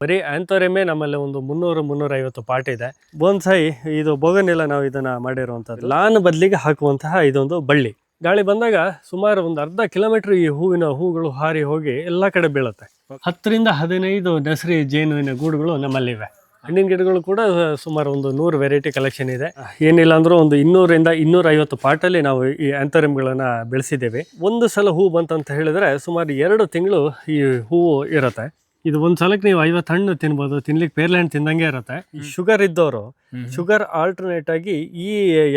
ಬರೀ ಆಂಥೋರಿಯಮೇ ನಮ್ಮಲ್ಲಿ ಒಂದು 300-350 ಪಾಟ್ ಇದೆ. ಬೋನ್ಸಾಯಿ ಇದು ಬೋಗನ್ವಿಲ್ಲ ನಾವು ಇದನ್ನ ಮಾಡಿರುವಂಥದ್ದು. ಲಾನ್ ಬದಲಿಗೆ ಹಾಕುವಂತಹ ಇದೊಂದು ಬಳ್ಳಿ. ಗಾಳಿ ಬಂದಾಗ ಸುಮಾರು ಒಂದು ಅರ್ಧ ಕಿಲೋಮೀಟರ್ ಈ ಹೂಗಳು ಹಾರಿ ಹೋಗಿ ಎಲ್ಲ ಕಡೆ ಬೀಳುತ್ತೆ. 10-15 ನರ್ಸರಿ ಜೇನುವಿನ ಗೂಡುಗಳು ನಮ್ಮಲ್ಲಿವೆ. ಹಣ್ಣಿನ ಗಿಡಗಳು ಕೂಡ ಸುಮಾರು ಒಂದು 100 ವೆರೈಟಿ ಕಲೆಕ್ಷನ್ ಇದೆ. ಏನಿಲ್ಲ ಅಂದ್ರೂ ಒಂದು 200-250 ಪಾಟಲ್ಲಿ ನಾವು ಈ ಆಂಥೋರಿಯಂಗಳನ್ನ ಬೆಳೆಸಿದ್ದೇವೆ. ಒಂದು ಸಲ ಹೂ ಬಂತಂತ ಹೇಳಿದ್ರೆ ಸುಮಾರು 2 ತಿಂಗಳು ಈ ಹೂವು ಇರುತ್ತೆ. ಇದು ಒಂದು ಸಲಕ್ಕೆ ನೀವು 50 ಹಣ್ಣು ತಿನ್ಬೋದು. ತಿನ್ಲಿಕ್ಕೆ ಪೇರ್ಲೆ ಹಣ್ಣು ತಿಂದಂಗೆ ಇರುತ್ತೆ. ಈ ಶುಗರ್ ಇದ್ದವರು ಶುಗರ್ ಆಲ್ಟರ್ನೇಟ್ ಆಗಿ ಈ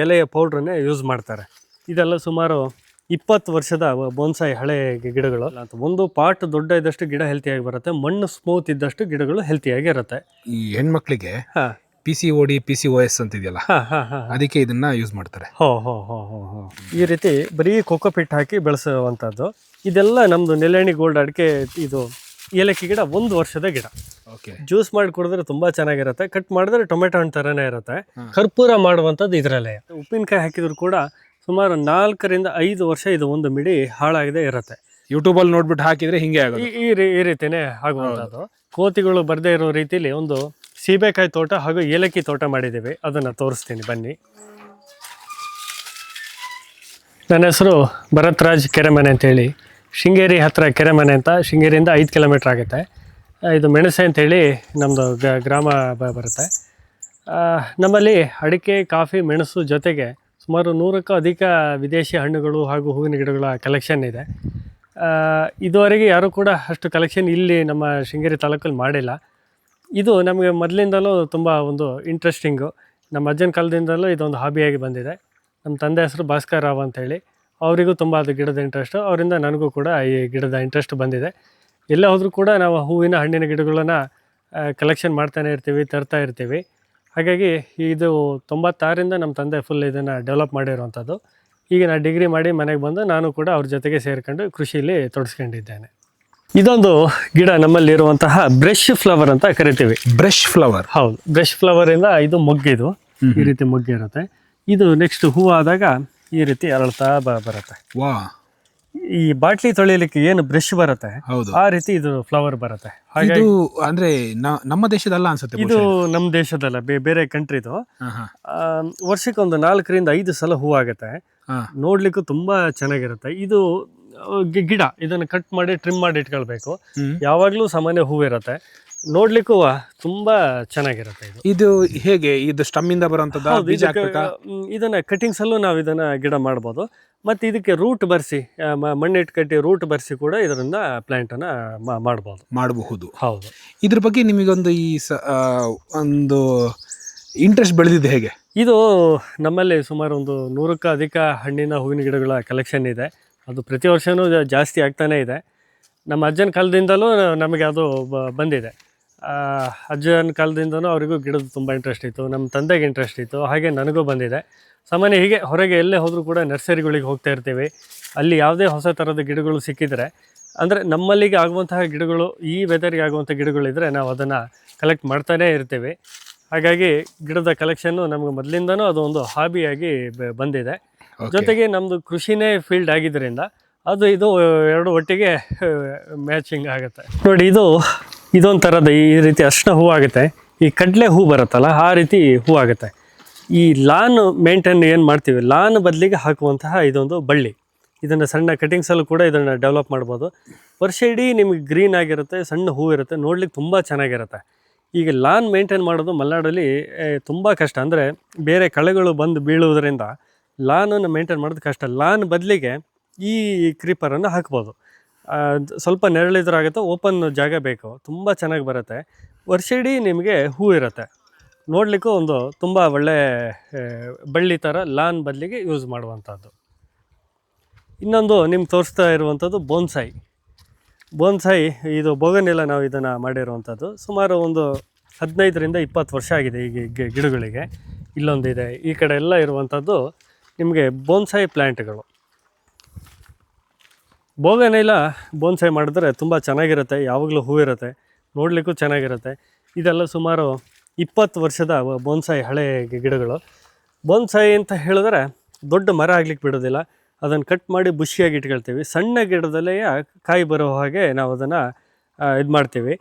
ಎಲೆಯ ಪೌಡ್ರನ್ನೇ ಯೂಸ್ ಮಾಡ್ತಾರೆ. ಇದೆಲ್ಲ ಸುಮಾರು 20 ವರ್ಷದ ಬೋನ್ಸಾಯಿ ಹಳೆ ಗಿಡಗಳು. ಒಂದು ಪಾಟ್ ದೊಡ್ಡ ಇದ್ದಷ್ಟು ಗಿಡ ಹೆಲ್ತಿಯಾಗಿ ಬರುತ್ತೆ. ಮಣ್ಣು ಸ್ಮೂತ್ ಇದ್ದಷ್ಟು ಗಿಡಗಳು ಹೆಲ್ತಿಯಾಗಿ ಇರುತ್ತೆ. ಈ ಹೆಣ್ಮಕ್ಳಿಗೆ PCOD PCOS ಅಂತಿದೆಯಲ್ಲ, ಅದಕ್ಕೆ ಇದನ್ನ ಯೂಸ್ ಮಾಡ್ತಾರೆ. ಈ ರೀತಿ ಬರೀ ಕೊಕೊಪಿಟ್ ಹಾಕಿ ಬೆಳೆಸುವಂಥದ್ದು. ಇದೆಲ್ಲ ನಮ್ದು ನೆಲೆಹಣ್ಣಿ ಗೋಲ್ಡ್ ಅಡಿಕೆ. ಇದು ಏಲಕ್ಕಿ ಗಿಡ 1 ವರ್ಷದ ಗಿಡ. ಜ್ಯೂಸ್ ಮಾಡಿ ಕುಡಿದ್ರೆ ತುಂಬಾ ಚೆನ್ನಾಗಿರುತ್ತೆ. ಕಟ್ ಮಾಡಿದ್ರೆ ಟೊಮೆಟೊ ಹಣ್ಣು ತರನೇ ಇರುತ್ತೆ. ಕರ್ಪೂರ ಮಾಡುವಂಥದ್ದು ಇದರಲ್ಲೇ. ಉಪ್ಪಿನಕಾಯಿ ಹಾಕಿದ್ರು ಕೂಡ ಸುಮಾರು 4-5 ವರ್ಷ ಇದು ಒಂದು ಮಿಡಿ ಹಾಳಾಗದೆ ಇರುತ್ತೆ. ಯೂಟ್ಯೂಬಲ್ಲಿ ನೋಡ್ಬಿಟ್ಟು ಹಾಕಿದ್ರೆ ಹಿಂಗೆ ಆಗೋದು. ಈ ರೀತಿನೇ ಆಗುವಂಥದ್ದು. ಕೋತಿಗಳು ಬರದೇ ಇರೋ ರೀತಿಲಿ ಒಂದು ಸೀಬೆಕಾಯಿ ತೋಟ ಹಾಗೂ ಏಲಕ್ಕಿ ತೋಟ ಮಾಡಿದ್ದೀವಿ. ಅದನ್ನು ತೋರಿಸ್ತೀನಿ ಬನ್ನಿ. ನನ್ನ ಹೆಸರು ಭರತ್ ರಾಜ್ ಕೆರೆಮನೆ ಅಂತೇಳಿ. ಶೃಂಗೇರಿ ಹತ್ತಿರ ಕೆರೆಮನೆ ಅಂತ. ಶೃಂಗೇರಿಯಿಂದ 5 ಕಿಲೋಮೀಟ್ರ್ ಆಗುತ್ತೆ. ಇದು ಮೆಣಸೆ ಅಂತೇಳಿ ನಮ್ಮದು ಗ್ರಾಮ ಬರುತ್ತೆ. ನಮ್ಮಲ್ಲಿ ಅಡಿಕೆ, ಕಾಫಿ, ಮೆಣಸು ಜೊತೆಗೆ ಸುಮಾರು 100ಕ್ಕೂ ಅಧಿಕ ವಿದೇಶಿ ಹಣ್ಣುಗಳು ಹಾಗೂ ಹೂವಿನ ಗಿಡಗಳ ಕಲೆಕ್ಷನ್ ಇದೆ. ಇದುವರೆಗೆ ಯಾರೂ ಕೂಡ ಅಷ್ಟು ಕಲೆಕ್ಷನ್ ಇಲ್ಲಿ ನಮ್ಮ ಶೃಂಗೇರಿ ತಾಲೂಕಲ್ಲಿ ಮಾಡಿಲ್ಲ. ಇದು ನಮಗೆ ಮೊದಲಿಂದಲೂ ತುಂಬ ಒಂದು ಇಂಟ್ರೆಸ್ಟಿಂಗು. ನಮ್ಮ ಅಜ್ಜನ ಕಾಲದಿಂದಲೂ ಇದೊಂದು ಹಾಬಿಯಾಗಿ ಬಂದಿದೆ. ನಮ್ಮ ತಂದೆ ಹೆಸರು ಭಾಸ್ಕರ್ ರಾವ್ ಅಂತೇಳಿ. ಅವರಿಗೂ ತುಂಬ ಅದು ಗಿಡದ ಇಂಟ್ರೆಸ್ಟು. ಅವರಿಂದ ನನಗೂ ಕೂಡ ಈ ಗಿಡದ ಇಂಟ್ರೆಸ್ಟ್ ಬಂದಿದೆ. ಎಲ್ಲೇ ಹೋದರೂ ಕೂಡ ನಾವು ಹೂವಿನ ಹಣ್ಣಿನ ಗಿಡಗಳನ್ನು ಕಲೆಕ್ಷನ್ ಮಾಡ್ತಾನೆ ಇರ್ತೀವಿ, ತರ್ತಾ ಇರ್ತೀವಿ. ಹಾಗಾಗಿ ಇದು 96ರಿಂದ ನಮ್ಮ ತಂದೆ ಫುಲ್ ಇದನ್ನು ಡೆವಲಪ್ ಮಾಡಿರುವಂಥದ್ದು. ಈಗ ನಾನು ಡಿಗ್ರಿ ಮಾಡಿ ಮನೆಗೆ ಬಂದು ನಾನು ಕೂಡ ಅವ್ರ ಜೊತೆಗೆ ಸೇರಿಕೊಂಡು ಕೃಷಿಯಲ್ಲಿ ತೊಡಗಿಸ್ಕೊಂಡಿದ್ದೇನೆ. ಇದೊಂದು ಗಿಡ ನಮ್ಮಲ್ಲಿರುವಂತಹ ಬ್ರಷ್ ಫ್ಲವರ್ ಅಂತ ಕರಿತೀವಿ. Brush flower? ಹೌದು, ಬ್ರಷ್ ಫ್ಲವರಿಂದ ಇದು ಮೊಗ್ಗಿದು. ಈ ರೀತಿ ಮೊಗ್ಗಿರುತ್ತೆ. ಇದು ನೆಕ್ಸ್ಟ್ ಹೂವು ಆದಾಗ ಈ ರೀತಿ ಅರಳ್ತಾ ಬರುತ್ತೆ. ವಾ, ಈ ಬಾಟ್ಲಿ ತೊಳಿಲಿಕ್ಕೆ ಏನು ಬ್ರಷ್ ಬರುತ್ತೆ ಆ ರೀತಿ ಇದು ಫ್ಲವರ್ ಬರುತ್ತೆ. ಹಾಗಾಗಿ ಅಂದ್ರೆ ನಮ್ಮ ದೇಶದಲ್ಲ ಅನ್ಸುತ್ತೆ. ಇದು ನಮ್ಮ ದೇಶದಲ್ಲ, ಬೇರೆ ಕಂಟ್ರಿದು. ವರ್ಷಕ್ಕೆ ಒಂದು 4-5 ಸಲ ಹೂ ಆಗುತ್ತೆ. ನೋಡ್ಲಿಕ್ಕೂ ತುಂಬಾ ಚೆನ್ನಾಗಿರುತ್ತೆ. ಇದು ಗಿಡ, ಇದನ್ನು ಕಟ್ ಮಾಡಿ ಟ್ರಿಮ್ ಮಾಡಿ ಇಟ್ಕೊಳ್ಬೇಕು. ಯಾವಾಗ್ಲೂ ಸಾಮಾನ್ಯ ಹೂ ಇರುತ್ತೆ. ನೋಡ್ಲಿಕ್ಕೂ ತುಂಬಾ ಚೆನ್ನಾಗಿರುತ್ತೆ. ಇದು ಹೇಗೆ ಇದು ಸ್ಟಮ್ ಇಂದ ಬರುವಂತದ್ದು? ಇದನ್ನ ಕಟಿಂಗ್ಸ್ ಅಲ್ಲೂ ನಾವು ಇದನ್ನ ಗಿಡ ಮಾಡ್ಬೋದು. ಮತ್ತೆ ಇದಕ್ಕೆ ರೂಟ್ ಬರ್ಸಿ, ಮಣ್ಣಿಟ್ಟು ಕಟ್ಟಿ ರೂಟ್ ಬರ್ಸಿ ಕೂಡ ಇದರಿಂದ ಪ್ಲಾಂಟ್ ಅನ್ನ ಮಾಡಬಹುದು. ಹೌದು. ಇದ್ರ ಬಗ್ಗೆ ನಿಮಗೊಂದು ಒಂದು ಇಂಟ್ರೆಸ್ಟ್ ಬೆಳೆದಿದೆ ಹೇಗೆ? ಇದು ನಮ್ಮಲ್ಲಿ ಸುಮಾರು ಒಂದು 100ಕ್ಕೂ ಅಧಿಕ ಹಣ್ಣಿನ ಹೂವಿನ ಗಿಡಗಳ ಕಲೆಕ್ಷನ್ ಇದೆ. ಅದು ಪ್ರತಿ ವರ್ಷವೂ ಜಾಸ್ತಿ ಆಗ್ತಾನೆ ಇದೆ. ನಮ್ಮ ಅಜ್ಜನ ಕಾಲದಿಂದಲೂ ನಮಗೆ ಅದು ಬಂದಿದೆ. ಅಜ್ಜನ ಕಾಲದಿಂದನೂ ಅವರಿಗೂ ಗಿಡದ ತುಂಬ ಇಂಟ್ರೆಸ್ಟ್ ಇತ್ತು. ನಮ್ಮ ತಂದೆಗೆ ಇಂಟ್ರೆಸ್ಟ್ ಇತ್ತು. ಹಾಗೆ ನನಗೂ ಬಂದಿದೆ. ಸಾಮಾನ್ಯ ಹೀಗೆ ಹೊರಗೆ ಎಲ್ಲೇ ಹೋದರೂ ಕೂಡ ನರ್ಸರಿಗಳಿಗೆ ಹೋಗ್ತಾ ಇರ್ತೀವಿ. ಅಲ್ಲಿ ಯಾವುದೇ ಹೊಸ ಥರದ ಗಿಡಗಳು ಸಿಕ್ಕಿದರೆ, ಅಂದರೆ ನಮ್ಮಲ್ಲಿಗೆ ಆಗುವಂತಹ ಗಿಡಗಳು, ಈ ವೆದರ್ಗೆ ಆಗುವಂಥ ಗಿಡಗಳಿದ್ದರೆ ನಾವು ಅದನ್ನು ಕಲೆಕ್ಟ್ ಮಾಡ್ತಾನೇ ಇರ್ತೀವಿ. ಹಾಗಾಗಿ ಗಿಡದ ಕಲೆಕ್ಷನ್ನು ನಮಗೆ ಮೊದಲಿಂದನೂ ಅದು ಒಂದು ಹಾಬಿಯಾಗಿ ಬಂದಿದೆ. ಜೊತೆಗೆ ನಮ್ಮದು ಕೃಷಿನೇ ಫೀಲ್ಡ್ ಆಗಿದ್ದರಿಂದ ಇದು ಎರಡು ಒಟ್ಟಿಗೆ ಮ್ಯಾಚಿಂಗ್ ಆಗುತ್ತೆ. ನೋಡಿ, ಇದೊಂದು ಥರದ ಈ ರೀತಿ ಅರ್ಶಿನ ಹೂ ಆಗುತ್ತೆ. ಈ ಕಡಲೆ ಹೂ ಬರುತ್ತಲ್ಲ, ಆ ರೀತಿ ಹೂ ಆಗುತ್ತೆ. ಈ ಲಾನ್ ಮೇಂಟೈನ್ ಏನು ಮಾಡ್ತೀವಿ, ಲಾನ್ ಬದಲಿಗೆ ಹಾಕುವಂತಹ ಇದೊಂದು ಬಳ್ಳಿ. ಇದನ್ನು ಸಣ್ಣ ಕಟಿಂಗ್ಸಲ್ಲೂ ಕೂಡ ಇದನ್ನು ಡೆವಲಪ್ ಮಾಡ್ಬೋದು. ವರ್ಷ ಇಡೀ ನಿಮಗೆ ಗ್ರೀನ್ ಆಗಿರುತ್ತೆ, ಸಣ್ಣ ಹೂ ಇರುತ್ತೆ, ನೋಡ್ಲಿಕ್ಕೆ ತುಂಬ ಚೆನ್ನಾಗಿರುತ್ತೆ. ಈಗ ಲಾನ್ ಮೇಂಟೈನ್ ಮಾಡೋದು ಮಲೆನಾಡಲ್ಲಿ ತುಂಬ ಕಷ್ಟ. ಅಂದರೆ ಬೇರೆ ಕಳೆಗಳು ಬಂದು ಬೀಳುವುದರಿಂದ ಲಾನನ್ನು ಮೇಂಟೈನ್ ಮಾಡೋದು ಕಷ್ಟ. ಲಾನ್ ಬದಲಿಗೆ ಈ ಕ್ರೀಪರನ್ನು ಹಾಕ್ಬೋದು. ಸ್ವಲ್ಪ ನೆರಳಿದ್ರಾಗುತ್ತೆ, ಓಪನ್ ಜಾಗ ಬೇಕು, ತುಂಬ ಚೆನ್ನಾಗಿ ಬರುತ್ತೆ. ವರ್ಷ ಇಡೀ ನಿಮಗೆ ಹೂ ಇರುತ್ತೆ. ನೋಡಲಿಕ್ಕೂ ಒಂದು ತುಂಬ ಒಳ್ಳೆ ಬಳ್ಳಿ ಥರ ಲಾನ್ ಬದಲಿಗೆ ಯೂಸ್ ಮಾಡುವಂಥದ್ದು. ಇನ್ನೊಂದು ನಿಮ್ಗೆ ತೋರಿಸ್ತಾ ಇರುವಂಥದ್ದು ಬೋನ್ಸಾಯಿ. ಇದು ಬೋಗನ್ವಿಲ್ಲ ನಾವು ಇದನ್ನು ಮಾಡಿರುವಂಥದ್ದು. ಸುಮಾರು ಒಂದು 15-20 ವರ್ಷ ಆಗಿದೆ ಈ ಗಿಡಗಳಿಗೆ. ಇಲ್ಲೊಂದಿದೆ, ಈ ಕಡೆ ಎಲ್ಲ ಇರುವಂಥದ್ದು ನಿಮಗೆ ಬೋನ್ಸಾಯಿ ಪ್ಲ್ಯಾಂಟ್ಗಳು. ಬೋಗನ್ವಿಲ್ಲ ಬೋನ್ಸಾಯಿ ಮಾಡಿದ್ರೆ ತುಂಬ ಚೆನ್ನಾಗಿರುತ್ತೆ. ಯಾವಾಗಲೂ ಹೂ ಇರುತ್ತೆ, ನೋಡಲಿಕ್ಕೂ ಚೆನ್ನಾಗಿರುತ್ತೆ. ಇದೆಲ್ಲ ಸುಮಾರು 20 ವರ್ಷದ ಬೋನ್ಸಾಯಿ ಹಳೆ ಗಿಡಗಳು. ಬೋನ್ಸಾಯಿ ಅಂತ ಹೇಳಿದ್ರೆ ದೊಡ್ಡ ಮರ ಆಗ್ಲಿಕ್ಕೆ ಬಿಡೋದಿಲ್ಲ. ಅದನ್ನು ಕಟ್ ಮಾಡಿ ಬುಷಿಯಾಗಿ ಇಟ್ಕೊಳ್ತೀವಿ. ಸಣ್ಣ ಗಿಡದಲ್ಲೇ ಕಾಯಿ ಬರೋ ಹಾಗೆ ನಾವು ಅದನ್ನು ಇದು ಮಾಡ್ತೀವಿ.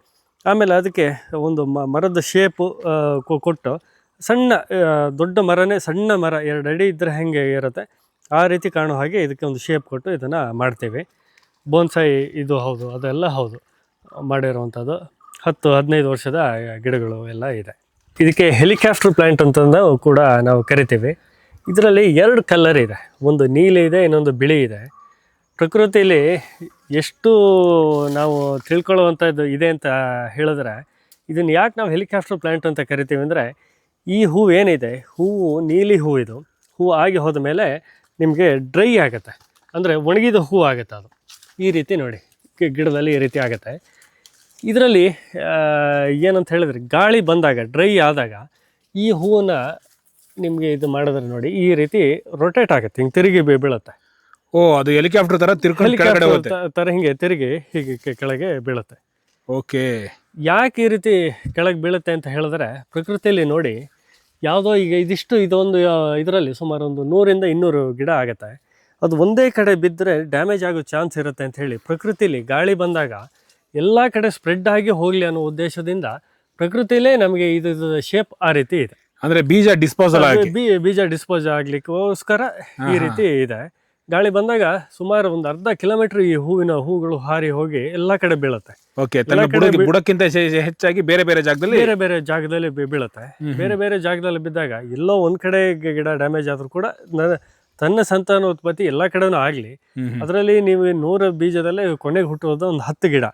ಆಮೇಲೆ ಅದಕ್ಕೆ ಒಂದು ಮರದ ಶೇಪು ಕೊಟ್ಟು ಸಣ್ಣ ದೊಡ್ಡ ಮರನೇ ಸಣ್ಣ ಮರ 2 ಅಡಿ ಇದ್ದರೆ ಹೆಂಗೆ ಇರುತ್ತೆ ಆ ರೀತಿ ಕಾಣೋ ಹಾಗೆ ಇದಕ್ಕೆ ಒಂದು ಶೇಪ್ ಕೊಟ್ಟು ಇದನ್ನು ಮಾಡ್ತೀವಿ. ಬೋನ್ಸಾಯಿ ಇದು ಹೌದು, ಅದೆಲ್ಲ ಹೌದು ಮಾಡಿರುವಂಥದ್ದು. 10-15 ವರ್ಷದ ಗಿಡಗಳು ಎಲ್ಲ ಇದೆ. ಇದಕ್ಕೆ ಹೆಲಿಕಾಪ್ಟರ್ ಪ್ಲ್ಯಾಂಟ್ ಅಂತಂದು ಕೂಡ ನಾವು ಕರಿತೀವಿ. ಇದರಲ್ಲಿ 2 ಕಲರ್ ಇದೆ, ಒಂದು ನೀಲಿ ಇದೆ, ಇನ್ನೊಂದು ಬಿಳಿ ಇದೆ. ಪ್ರಕೃತಿಯಲ್ಲಿ ಎಷ್ಟು ನಾವು ತಿಳ್ಕೊಳ್ಳುವಂಥದ್ದು ಇದೆ ಅಂತ ಹೇಳಿದ್ರೆ, ಇದನ್ನು ಯಾಕೆ ನಾವು ಹೆಲಿಕಾಪ್ಟರ್ ಪ್ಲ್ಯಾಂಟ್ ಅಂತ ಕರಿತೀವಿ ಅಂದರೆ, ಈ ಹೂವು ಏನಿದೆ, ಹೂವು ನೀಲಿ ಹೂವು, ಇದು ಹೂವು ಆಗಿ ಹೋದ ಮೇಲೆ ನಿಮಗೆ ಡ್ರೈ ಆಗುತ್ತೆ, ಅಂದರೆ ಒಣಗಿದ ಹೂವು ಆಗುತ್ತೆ. ಅದು ಈ ರೀತಿ ನೋಡಿ ಗಿಡದಲ್ಲಿ ಈ ರೀತಿ ಆಗುತ್ತೆ. ಇದರಲ್ಲಿ ಏನಂತ ಹೇಳಿದ್ರೆ, ಗಾಳಿ ಬಂದಾಗ ಡ್ರೈ ಆದಾಗ ಈ ಹೂವನ್ನ ನಿಮಗೆ ಇದು ಮಾಡಿದ್ರೆ ನೋಡಿ ಈ ರೀತಿ ರೊಟೇಟ್ ಆಗುತ್ತೆ, ಹಿಂಗೆ ತಿರುಗಿ ಬೀಳುತ್ತೆ. ಓ, ಅದು ಹೆಲಿಕಾಪ್ಟರ್ ತರ ತರ ಹಿಂಗೆ ತಿರುಗಿ ಹೀಗೆ ಕೆಳಗೆ ಬೀಳುತ್ತೆ. ಓಕೆ. ಯಾಕೆ ಈ ರೀತಿ ಕೆಳಗೆ ಬೀಳುತ್ತೆ ಅಂತ ಹೇಳಿದ್ರೆ, ಪ್ರಕೃತಿಯಲ್ಲಿ ನೋಡಿ ಯಾವುದೋ ಈಗ ಇದೊಂದು ಇದರಲ್ಲಿ ಸುಮಾರು ಒಂದು 100-200 ಗಿಡ ಆಗುತ್ತೆ. ಅದು ಒಂದೇ ಕಡೆ ಬಿದ್ದರೆ ಡ್ಯಾಮೇಜ್ ಆಗೋ ಚಾನ್ಸ್ ಇರುತ್ತೆ ಅಂತ ಹೇಳಿ ಪ್ರಕೃತಿಯಲ್ಲಿ ಗಾಳಿ ಬಂದಾಗ ಎಲ್ಲ ಕಡೆ ಸ್ಪ್ರೆಡ್ ಆಗಿ ಹೋಗಲಿ ಅನ್ನೋ ಉದ್ದೇಶದಿಂದ ಪ್ರಕೃತಿಯಲ್ಲೇ ನಮಗೆ ಇದು ಶೇಪ್ ಆ ರೀತಿ ಇದೆ. ಅಂದರೆ ಬೀಜ ಡಿಸ್ಪೋಸ್ ಆಗ್ಲಿಕ್ಕೋಸ್ಕರ ಈ ರೀತಿ ಇದೆ. ಗಾಳಿ ಬಂದಾಗ ಸುಮಾರು ಒಂದು ಅರ್ಧ ಕಿಲೋಮೀಟರ್ ಈ ಹೂಗಳು ಹಾರಿ ಹೋಗಿ ಎಲ್ಲ ಕಡೆ ಬೀಳುತ್ತೆ. ಬುಡಕ್ಕಿಂತ ಹೆಚ್ಚಾಗಿ ಬೇರೆ ಬೇರೆ ಜಾಗದಲ್ಲಿ ಬೀಳುತ್ತೆ. ಬೇರೆ ಬೇರೆ ಜಾಗದಲ್ಲಿ ಬಿದ್ದಾಗ ಎಲ್ಲೋ ಒಂದ್ ಕಡೆ ಗಿಡ ಡ್ಯಾಮೇಜ್ ಆದ್ರೂ ಕೂಡ ತನ್ನ ಸಂತಾನೋತ್ಪತ್ತಿ ಎಲ್ಲ ಕಡೆನೂ ಆಗಲಿ. ಅದರಲ್ಲಿ ನೀವು 100 ಬೀಜದಲ್ಲೇ ಕೊನೆಗೆ ಹುಟ್ಟುವುದು ಒಂದು 10 ಗಿಡ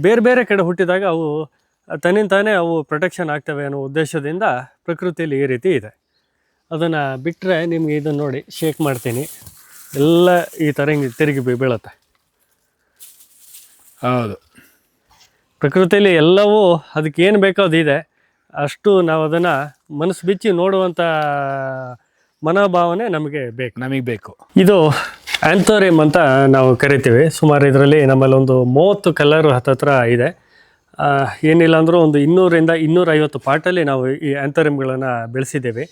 ಬೇರೆ ಬೇರೆ ಕಡೆ ಹುಟ್ಟಿದಾಗ ಅವು ತನ್ನಿಂತಾನೇ ಅವು ಪ್ರೊಟೆಕ್ಷನ್ ಆಗ್ತವೆ ಅನ್ನೋ ಉದ್ದೇಶದಿಂದ ಪ್ರಕೃತಿಯಲ್ಲಿ ಈ ರೀತಿ ಇದೆ. ಅದನ್ನು ಬಿಟ್ಟರೆ ನಿಮಗೆ ಇದನ್ನು ನೋಡಿ ಶೇಕ್ ಮಾಡ್ತೀನಿ, ಎಲ್ಲ ಈ ಥರ ಹಿಂಗೆ ತಿರುಗಿ ಬೀಳುತ್ತೆ. ಹೌದು, ಪ್ರಕೃತಿಯಲ್ಲಿ ಎಲ್ಲವೂ ಅದಕ್ಕೆ ಏನು ಬೇಕೋ ಅದಿದೆ. ಅಷ್ಟು ನಾವು ಅದನ್ನು ಮನಸ್ಸು ಬಿಚ್ಚಿ ನೋಡುವಂಥ ಮನೋಭಾವನೆ ನಮಗೆ ಬೇಕು. ಇದು ಆ್ಯಂಥೋರಿಯಂ ಅಂತ ನಾವು ಕರಿತೀವಿ. ಸುಮಾರು ಇದರಲ್ಲಿ ನಮ್ಮಲ್ಲಿ ಒಂದು 30 ಕಲರ್ ಹತ್ತತ್ರ ಇದೆ. ಏನಿಲ್ಲ ಅಂದರೂ ಒಂದು 200-250 ಪಾಟಲ್ಲಿ ನಾವು ಈ ಆ್ಯಂಥೋರಿಯಂಗಳನ್ನು ಬೆಳೆಸಿದ್ದೇವೆ.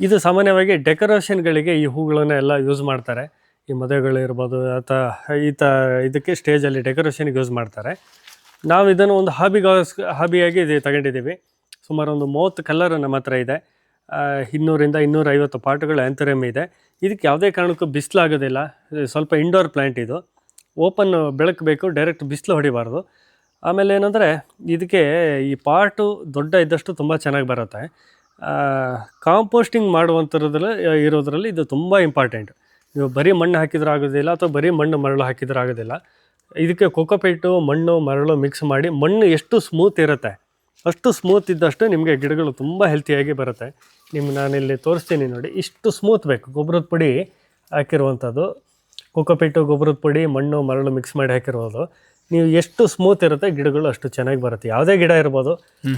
ಇದು ಸಾಮಾನ್ಯವಾಗಿ ಡೆಕೋರೇಷನ್ಗಳಿಗೆ ಈ ಹೂಗಳನ್ನು ಎಲ್ಲ ಯೂಸ್ ಮಾಡ್ತಾರೆ. ಈ ಮದುವೆಗಳಿರ್ಬೋದು ಅಥವಾ ಇದಕ್ಕೆ ಸ್ಟೇಜಲ್ಲಿ ಡೆಕೋರೇಷನ್ಗೆ ಯೂಸ್ ಮಾಡ್ತಾರೆ. ನಾವು ಇದನ್ನು ಒಂದು ಹಾಬಿಯಾಗಿ ಇದು ತಗೊಂಡಿದ್ದೀವಿ. ಸುಮಾರು ಒಂದು 30 ಕಲರ್ ನಮ್ಮ ಹತ್ರ ಇದೆ. 200-250 ಪಾಟ್ಗಳು ಆ್ಯಂಥೋರಿಯಂ ಇದೆ. ಇದಕ್ಕೆ ಯಾವುದೇ ಕಾರಣಕ್ಕೂ ಬಿಸಿಲಾಗೋದಿಲ್ಲ. ಸ್ವಲ್ಪ ಇಂಡೋರ್ ಪ್ಲ್ಯಾಂಟ್ ಇದು. ಓಪನ್ ಬೆಳಕು ಬೇಕು, ಡೈರೆಕ್ಟ್ ಬಿಸಿಲು ಹೊಡಿಬಾರ್ದು. ಆಮೇಲೆ ಏನಂದರೆ ಇದಕ್ಕೆ ಈ ಪಾಟು ದೊಡ್ಡ ಇದ್ದಷ್ಟು ತುಂಬ ಚೆನ್ನಾಗಿ ಬರುತ್ತೆ. ಕಾಂಪೋಸ್ಟಿಂಗ್ ಮಾಡುವಂಥದ್ರಲ್ಲಿ ಇರೋದ್ರಲ್ಲಿ ಇದು ತುಂಬ ಇಂಪಾರ್ಟೆಂಟ್. ನೀವು ಬರೀ ಮಣ್ಣು ಹಾಕಿದ್ರೂ ಆಗೋದಿಲ್ಲ, ಅಥವಾ ಬರೀ ಮರಳು ಹಾಕಿದ್ರೂ ಆಗೋದಿಲ್ಲ. ಇದಕ್ಕೆ ಕೊಕೊಪೀಟು, ಮಣ್ಣು, ಮರಳು ಮಿಕ್ಸ್ ಮಾಡಿ, ಮಣ್ಣು ಎಷ್ಟು ಸ್ಮೂತ್ ಇರುತ್ತೆ ಅಷ್ಟು ಸ್ಮೂತ್ ಇದ್ದಷ್ಟು ನಿಮಗೆ ಗಿಡಗಳು ತುಂಬ ಹೆಲ್ತಿಯಾಗಿ ಬರುತ್ತೆ. ನಾನಿಲ್ಲಿ ತೋರಿಸ್ತೀನಿ ನೋಡಿ, ಇಷ್ಟು ಸ್ಮೂತ್ ಬೇಕು. ಗೊಬ್ಬರದ ಪುಡಿ ಹಾಕಿರುವಂಥದ್ದು, ಕೊಕೊಪೀಟು, ಗೊಬ್ಬರದ ಪುಡಿ, ಮಣ್ಣು, ಮರಳು ಮಿಕ್ಸ್ ಮಾಡಿ ಹಾಕಿರೋದು. ನೀವು ಎಷ್ಟು ಸ್ಮೂತ್ ಇರುತ್ತೆ ಗಿಡಗಳು ಅಷ್ಟು ಚೆನ್ನಾಗಿ ಬರುತ್ತೆ. ಯಾವುದೇ ಗಿಡ ಇರ್ಬೋದು,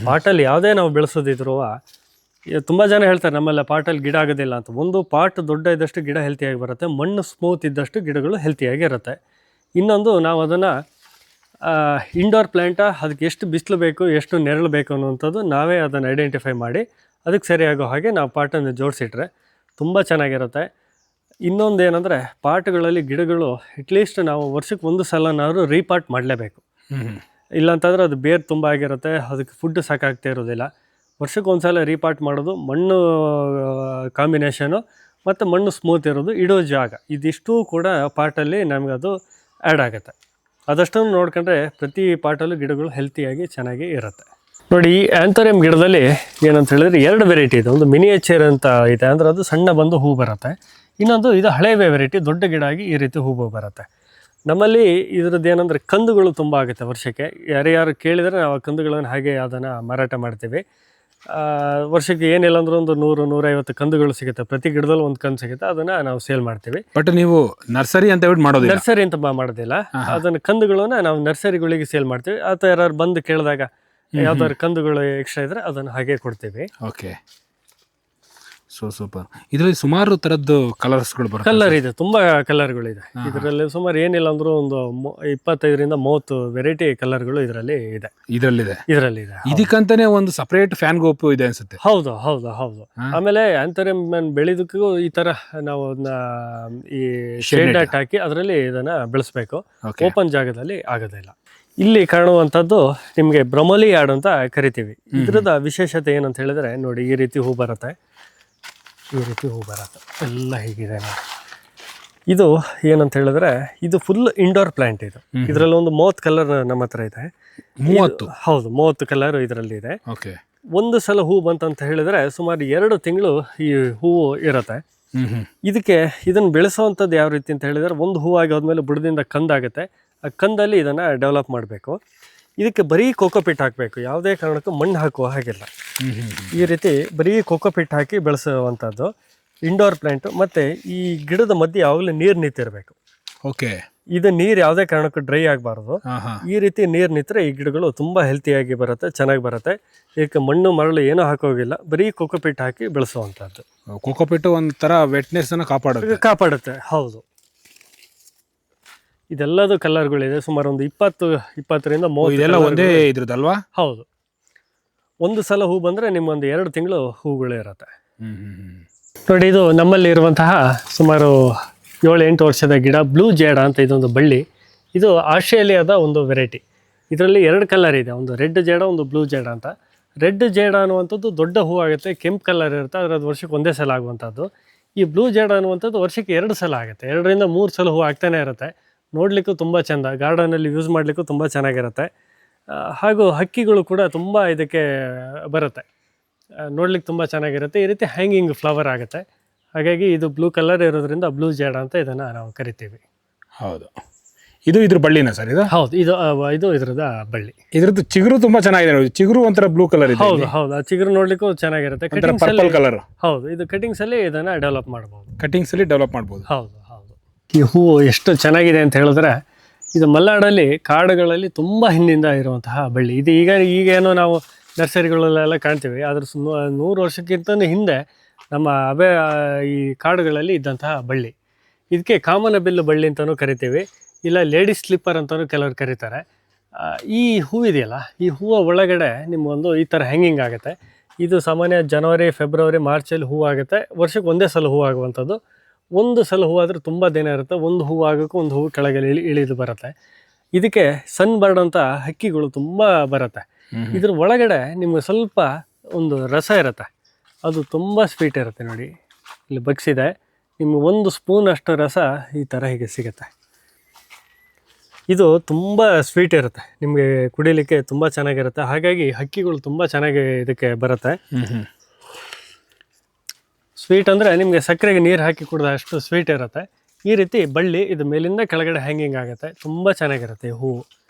ಪಾಟಲ್ಲಿ ಯಾವುದೇ ನಾವು ಬೆಳೆಸೋದಿದ್ರು ತುಂಬ ಜನ ಹೇಳ್ತಾರೆ ನಮ್ಮೆಲ್ಲ ಪಾಟಲ್ಲಿ ಗಿಡ ಆಗೋದಿಲ್ಲ ಅಂತ. ಒಂದು ಪಾಟ್ ದೊಡ್ಡ ಇದ್ದಷ್ಟು ಗಿಡ ಹೆಲ್ತಿಯಾಗಿ ಬರುತ್ತೆ, ಮಣ್ಣು ಸ್ಮೂತ್ ಇದ್ದಷ್ಟು ಗಿಡಗಳು ಹೆಲ್ತಿಯಾಗಿ ಇರುತ್ತೆ. ಇನ್ನೊಂದು, ನಾವು ಅದನ್ನು ಇಂಡೋರ್ ಪ್ಲ್ಯಾಂಟ, ಅದಕ್ಕೆ ಎಷ್ಟು ಬಿಸಿಲು ಬೇಕು, ಎಷ್ಟು ನೆರಳು ಬೇಕು ಅನ್ನುವಂಥದ್ದು ನಾವೇ ಅದನ್ನು ಐಡೆಂಟಿಫೈ ಮಾಡಿ ಅದಕ್ಕೆ ಸರಿಯಾಗೋ ಹಾಗೆ ನಾವು ಪಾಟನ್ನು ಜೋಡಿಸಿಟ್ರೆ ತುಂಬ ಚೆನ್ನಾಗಿರುತ್ತೆ. ಇನ್ನೊಂದು ಏನಂದರೆ, ಪಾಟ್ಗಳಲ್ಲಿ ಗಿಡಗಳು ಅಟ್ಲೀಸ್ಟ್ ನಾವು ವರ್ಷಕ್ಕೆ 1 ಸಲನಾದರೂ ರೀಪಾಟ್ ಮಾಡಲೇಬೇಕು. ಇಲ್ಲಾಂತಂದರೆ ಅದು ಬೇರು ತುಂಬ ಆಗಿರುತ್ತೆ, ಅದಕ್ಕೆ ಫುಡ್ ಸಾಕಾಗ್ತಾ ಇರೋದಿಲ್ಲ. ವರ್ಷಕ್ಕೆ 1 ಸಲ ರೀಪಾಟ್ ಮಾಡೋದು, ಮಣ್ಣು ಕಾಂಬಿನೇಷನು ಮತ್ತು ಮಣ್ಣು ಸ್ಮೂತ್ ಇರೋದು, ಇಡೋ ಜಾಗ, ಇದಿಷ್ಟು ಕೂಡ ಪಾಟಲ್ಲಿ ನಮಗೆ ಅದು ಆ್ಯಡ್ ಆಗುತ್ತೆ. ಅದಷ್ಟನ್ನು ನೋಡ್ಕೊಂಡ್ರೆ ಪ್ರತಿ ಪಾಟಲ್ಲೂ ಗಿಡಗಳು ಹೆಲ್ತಿಯಾಗಿ ಚೆನ್ನಾಗಿ ಇರುತ್ತೆ. ನೋಡಿ, ಈ ಆ್ಯಂಥೋರಿಯಂ ಗಿಡದಲ್ಲಿ ಏನಂತ ಹೇಳಿದ್ರೆ 2 ವೆರೈಟಿ ಇದೆ. ಒಂದು ಮಿನಿಯೇಚರ್ ಅಂತ ಇದೆ, ಅಂದರೆ ಅದು ಸಣ್ಣ ಬಂದು ಹೂ ಬರುತ್ತೆ. ಇನ್ನೊಂದು ಇದು ಹಳೆ ವೆರೈಟಿ, ದೊಡ್ಡ ಗಿಡ ಆಗಿ ಈ ರೀತಿ ಹೂವು ಬರುತ್ತೆ. ನಮ್ಮಲ್ಲಿ ಇದರದ್ದು ಏನಂದರೆ ಕಂದುಗಳು ತುಂಬ ಆಗುತ್ತೆ ವರ್ಷಕ್ಕೆ. ಯಾರು ಕೇಳಿದರೆ ನಾವು ಆ ಕಂದುಗಳನ್ನು ಹಾಗೆ ಅದನ್ನು ಮಾರಾಟ ಮಾಡ್ತೀವಿ. ವರ್ಷಕ್ಕೆ ಏನಿಲ್ಲ ಅಂದರೂ ಒಂದು 100-150 ಕಂದುಗಳು ಸಿಗುತ್ತೆ. ಪ್ರತಿ ಗಿಡದಲ್ಲಿ ಒಂದು ಕಂದು ಸಿಗುತ್ತೆ, ಅದನ್ನು ನಾವು ಸೇಲ್ ಮಾಡ್ತೀವಿ. ಬಟ್ ನೀವು ನರ್ಸರಿ ಅಂತ ಹೇಳ್ಬಿಟ್ಟು ಮಾಡೋದು? ನರ್ಸರಿ ಅಂತ ಮಾಡೋದಿಲ್ಲ, ಅದನ್ನು ಕಂದುಗಳನ್ನು ನಾವು ನರ್ಸರಿಗಳಿಗೆ ಸೇಲ್ ಮಾಡ್ತೀವಿ. ಅಥವಾ ಯಾರು ಬಂದು ಕೇಳಿದಾಗ ಯಾವ್ದಾದ್ರು ಕಂದುಗಳು ಎಕ್ಸ್ಟ್ರಾ ಇದ್ರೆ ಅದನ್ನು ಹಾಗೆ ಕೊಡ್ತೀವಿ. Okay, super. ಇದರಲ್ಲಿ ಸುಮಾರು ಥರದ್ದು ಕಲರ್ಸ್ಗಳು ಬರುತ್ತೆ. ಕಲರ್ ಇದೆ, ತುಂಬ ಕಲರ್ಗಳಿದೆ ಇದರಲ್ಲಿ. ಸುಮಾರು ಏನಿಲ್ಲ ಅಂದರೂ ಒಂದು 25-30 ವೆರೈಟಿ ಕಲರ್ಗಳು ಇದರಲ್ಲಿ ಇದೆ. ಇದಕ್ಕಂತಾನೆ ಒಂದು ಸಪರೇಟ್ ಫ್ಯಾನ್ ಗೋಪು ಇದೆ ಅನ್ಸುತ್ತೆ. ಹೌದು. ಆಮೇಲೆ ಆ್ಯಂಥೋರಿಯಂ ಬೆಳೆದಕ್ಕೂ ಈ ಥರ ನಾವು ಈ ಶೇಡ್ ನೆಟ್ ಹಾಕಿ ಅದರಲ್ಲಿ ಇದನ್ನು ಬೆಳೆಸ್ಬೇಕು. ಓಪನ್ ಜಾಗದಲ್ಲಿ ಆಗೋದಿಲ್ಲ. ಇಲ್ಲಿ ಕಾಣುವಂಥದ್ದು ನಿಮಗೆ ಬ್ರೊಮೊಲಿ ಯಾರ್ಡ್ ಅಂತ ಕರಿತೀವಿ. ಇದ್ರದ ವಿಶೇಷತೆ ಏನಂತ ಹೇಳಿದ್ರೆ ನೋಡಿ, ಈ ರೀತಿ ಹೂ ಬರುತ್ತೆ, ಈ ರೀತಿ ಹೂ ಬರುತ್ತೆ, ಎಲ್ಲ ಹೀಗಿದೆ ನೋಡಿ. ಇದು ಏನಂತ ಹೇಳಿದ್ರೆ ಇದು ಫುಲ್ ಇಂಡೋರ್ ಪ್ಲಾಂಟ್. ಇದು ಇದರಲ್ಲಿ ಒಂದು 30 ಕಲರ್ ನಮ್ಮ ಹತ್ರ ಇದೆ. 30? ಹೌದು, 30 ಕಲರ್ ಇದರಲ್ಲಿ ಇದೆ. ಓಕೆ. ಒಂದು ಸಲ ಹೂ ಬಂತಂತ ಹೇಳಿದ್ರೆ ಸುಮಾರು 2 ತಿಂಗಳು ಈ ಹೂವು ಇರುತ್ತೆ. ಇದನ್ನು ಬೆಳೆಸುವಂಥದ್ದು ಯಾವ ರೀತಿ ಅಂತ ಹೇಳಿದ್ರೆ, ಒಂದು ಹೂ ಆಗೋದ್ಮೇಲೆ ಬುಡದಿಂದ ಕಂದಾಗುತ್ತೆ. ಆ ಕಂದಲ್ಲಿ ಇದನ್ನು ಡೆವಲಪ್ ಮಾಡಬೇಕು. ಇದಕ್ಕೆ ಬರೀ ಕೋಕೋಪಿಟ್ ಹಾಕಬೇಕು, ಯಾವುದೇ ಕಾರಣಕ್ಕೂ ಮಣ್ಣು ಹಾಕುವ ಹಾಗಿಲ್ಲ. ಈ ರೀತಿ ಬರೀ ಕೋಕೋಪಿಟ್ ಹಾಕಿ ಬೆಳೆಸುವಂಥದ್ದು ಇಂಡೋರ್ ಪ್ಲಾಂಟು. ಮತ್ತು ಈ ಗಿಡದ ಮಧ್ಯೆ ಯಾವಾಗಲೂ ನೀರು ನಿಂತಿರಬೇಕು. ಓಕೆ. ಇದು ನೀರು ಯಾವುದೇ ಕಾರಣಕ್ಕೂ ಡ್ರೈ ಆಗಬಾರ್ದು. ಈ ರೀತಿ ನೀರು ನಿಂತರೆ ಈ ಗಿಡಗಳು ತುಂಬ ಹೆಲ್ತಿಯಾಗಿ ಬರುತ್ತೆ, ಚೆನ್ನಾಗಿ ಬರುತ್ತೆ. ಇದಕ್ಕೆ ಮಣ್ಣು ಮರಳು ಏನೂ ಹಾಕೋಗಿಲ್ಲ, ಬರೀ ಕೋಕೋಪಿಟ್ ಹಾಕಿ ಬೆಳೆಸುವಂಥದ್ದು. ಕೋಕೋಪಿಟ್ ಒಂಥರ ವೆಟ್ನೆಸ್ಸನ್ನು ಕಾಪಾಡುತ್ತೆ. ಹೌದು. ಇದೆಲ್ಲದು ಕಲರ್ಗಳಿದೆ, ಸುಮಾರು ಒಂದು 20ರಿಂದ 30 ಒಂದೇ ಇದ್ರದಲ್ವಾ? ಹೌದು. ಒಂದು ಸಲ ಹೂ ಬಂದರೆ ನಿಮ್ಮೊಂದು 2 ತಿಂಗಳು ಹೂಗಳು ಇರುತ್ತೆ ನೋಡಿ. ಇದು ನಮ್ಮಲ್ಲಿ ಇರುವಂತಹ ಸುಮಾರು 7-8 ವರ್ಷದ ಗಿಡ ಬ್ಲೂ ಜೇಡ ಅಂತ. ಇದೊಂದು ಬಳ್ಳಿ. ಇದು ಆಸ್ಟ್ರೇಲಿಯಾದ ಒಂದು ವೆರೈಟಿ. ಇದರಲ್ಲಿ 2 ಕಲರ್ ಇದೆ, ಒಂದು ರೆಡ್ ಜೇಡ, ಒಂದು ಬ್ಲೂ ಜೇಡ ಅಂತ. ರೆಡ್ ಜೇಡ ಅನ್ನುವಂಥದ್ದು ದೊಡ್ಡ ಹೂ ಆಗುತ್ತೆ, ಕೆಂಪು ಕಲರ್ ಇರುತ್ತೆ, ಅದರದ್ದು ವರ್ಷಕ್ಕೆ ಒಂದೇ ಸಲ ಆಗುವಂಥದ್ದು. ಈ ಬ್ಲೂ ಜೇಡ ಅನ್ನುವಂಥದ್ದು ವರ್ಷಕ್ಕೆ 2 ಸಲ ಆಗುತ್ತೆ, 2ರಿಂದ 3 ಸಲ ಹೂ ಆಗ್ತಾನೆ ಇರುತ್ತೆ. ನೋಡಲಿಕ್ಕೂ ತುಂಬ ಚೆಂದ, ಗಾರ್ಡನಲ್ಲಿ ಯೂಸ್ ಮಾಡಲಿಕ್ಕೂ ತುಂಬ ಚೆನ್ನಾಗಿರುತ್ತೆ. ಹಾಗೂ ಹಕ್ಕಿಗಳು ಕೂಡ ತುಂಬ ಇದಕ್ಕೆ ಬರುತ್ತೆ, ನೋಡ್ಲಿಕ್ಕೆ ತುಂಬ ಚೆನ್ನಾಗಿರುತ್ತೆ. ಈ ರೀತಿ ಹ್ಯಾಂಗಿಂಗ್ ಫ್ಲವರ್ ಆಗುತ್ತೆ. ಹಾಗಾಗಿ ಇದು ಬ್ಲೂ ಕಲರ್ ಇರೋದ್ರಿಂದ ಬ್ಲೂ ಜೇಡ ಅಂತ ಇದನ್ನು ನಾವು ಕರಿತೀವಿ. ಹೌದು. ಇದು ಇದ್ರ ಬಳ್ಳಿನ ಸರ್? ಇದು ಹೌದು, ಇದು ಇದರದ ಬಳ್ಳಿ. ಇದ್ರದ್ದು ಚಿಗುರು ತುಂಬ ಚೆನ್ನಾಗಿದೆ ನೋಡಿ. ಚಿಗುರು ಒಂಥರ ಬ್ಲೂ ಕಲರ್ ಇದೆ. ಹೌದು ಹೌದು, ಆ ಚಿಗುರು ನೋಡ್ಲಿಕ್ಕೂ ಚೆನ್ನಾಗಿರುತ್ತೆ. Purple colour. ಹೌದು, ಇದು ಕಟಿಂಗ್ಸ್ ಅಲ್ಲಿ ಇದನ್ನ ಡೆವಲಪ್ ಮಾಡಬಹುದು. ಕಟಿಂಗ್ಸ್ ಅಲ್ಲಿ ಡೆವಲಪ್ ಮಾಡಬಹುದು. ಹೌದು ಹೌದು. ಈ ಹೂವು ಎಷ್ಟು ಚೆನ್ನಾಗಿದೆ ಅಂತ ಹೇಳಿದ್ರೆ, ಇದು ಮಲೆನಾಡಲ್ಲಿ ಕಾಡುಗಳಲ್ಲಿ ತುಂಬ ಹಿಂದಿಂದ ಇರುವಂತಹ ಬಳ್ಳಿ. ಇದು ಈಗೇನೋ ನಾವು ನರ್ಸರಿಗಳಲ್ಲೆಲ್ಲ ಕಾಣ್ತೀವಿ, ಆದ್ರೆ 100 ವರ್ಷಕ್ಕಿಂತ ಹಿಂದೆ ನಮ್ಮ ಈ ಕಾಡುಗಳಲ್ಲಿ ಇದ್ದಂತಹ ಬಳ್ಳಿ. ಇದಕ್ಕೆ ಕಾಮನಬಿಲ್ಲು ಬಳ್ಳಿ ಅಂತಲೂ ಕರಿತೀವಿ, ಇಲ್ಲ ಲೇಡೀಸ್ ಸ್ಲಿಪ್ಪರ್ ಅಂತಲೂ ಕೆಲವರು ಕರೀತಾರೆ. ಈ ಹೂವಿದೆಯಲ್ಲ, ಈ ಹೂವು ಒಳಗಡೆ ನಿಮಗೊಂದು ಈ ಥರ ಹ್ಯಾಂಗಿಂಗ್ ಆಗುತ್ತೆ. ಇದು ಸಾಮಾನ್ಯ ಜನವರಿ, ಫೆಬ್ರವರಿ, ಮಾರ್ಚಲ್ಲಿ ಹೂವು ಆಗುತ್ತೆ. ವರ್ಷಕ್ಕೆ ಒಂದೇ ಸಲ ಹೂವು ಆಗುವಂಥದ್ದು. ಒಂದು ಸಲ ಹೂವು ಆದರೆ ತುಂಬ ದಿನ ಇರುತ್ತೆ. ಒಂದು ಹೂವು ಆಗೋಕ್ಕೂ ಒಂದು ಹೂವು ಕೆಳಗೆ ಇಳಿದು ಬರುತ್ತೆ. ಇದಕ್ಕೆ ಸನ್ ಬರ್ಡ್ ಅಂತ ಹಕ್ಕಿಗಳು ತುಂಬ ಬರುತ್ತೆ. ಇದ್ರ ಒಳಗಡೆ ನಿಮಗೆ ಸ್ವಲ್ಪ ಒಂದು ರಸ ಇರುತ್ತೆ, ಅದು ತುಂಬ ಸ್ವೀಟ್ ಇರುತ್ತೆ ನೋಡಿ. ಇಲ್ಲಿ ಬಗ್ಸಿದೆ, ನಿಮಗೆ 1 ಸ್ಪೂನ್ ಅಷ್ಟು ರಸ ಈ ಥರ ಹೀಗೆ ಸಿಗುತ್ತೆ. ಇದು ತುಂಬ ಸ್ವೀಟ್ ಇರುತ್ತೆ, ನಿಮಗೆ ಕುಡಿಲಿಕ್ಕೆ ತುಂಬ ಚೆನ್ನಾಗಿರುತ್ತೆ. ಹಾಗಾಗಿ ಹಕ್ಕಿಗಳು ತುಂಬ ಚೆನ್ನಾಗಿ ಇದಕ್ಕೆ ಬರುತ್ತೆ. ಸ್ವೀಟ್ ಅಂದರೆ ನಿಮಗೆ ಸಕ್ಕರೆಗೆ ನೀರು ಹಾಕಿ ಕುಡಿದ ಅಷ್ಟು ಸ್ವೀಟ್ ಇರುತ್ತೆ. ಈ ರೀತಿ ಬಳ್ಳಿ ಇದು ಮೇಲಿಂದ ಕೆಳಗಡೆ ಹ್ಯಾಂಗಿಂಗ್ ಆಗುತ್ತೆ, ತುಂಬ ಚೆನ್ನಾಗಿರುತ್ತೆ ಈ ಹೂವು.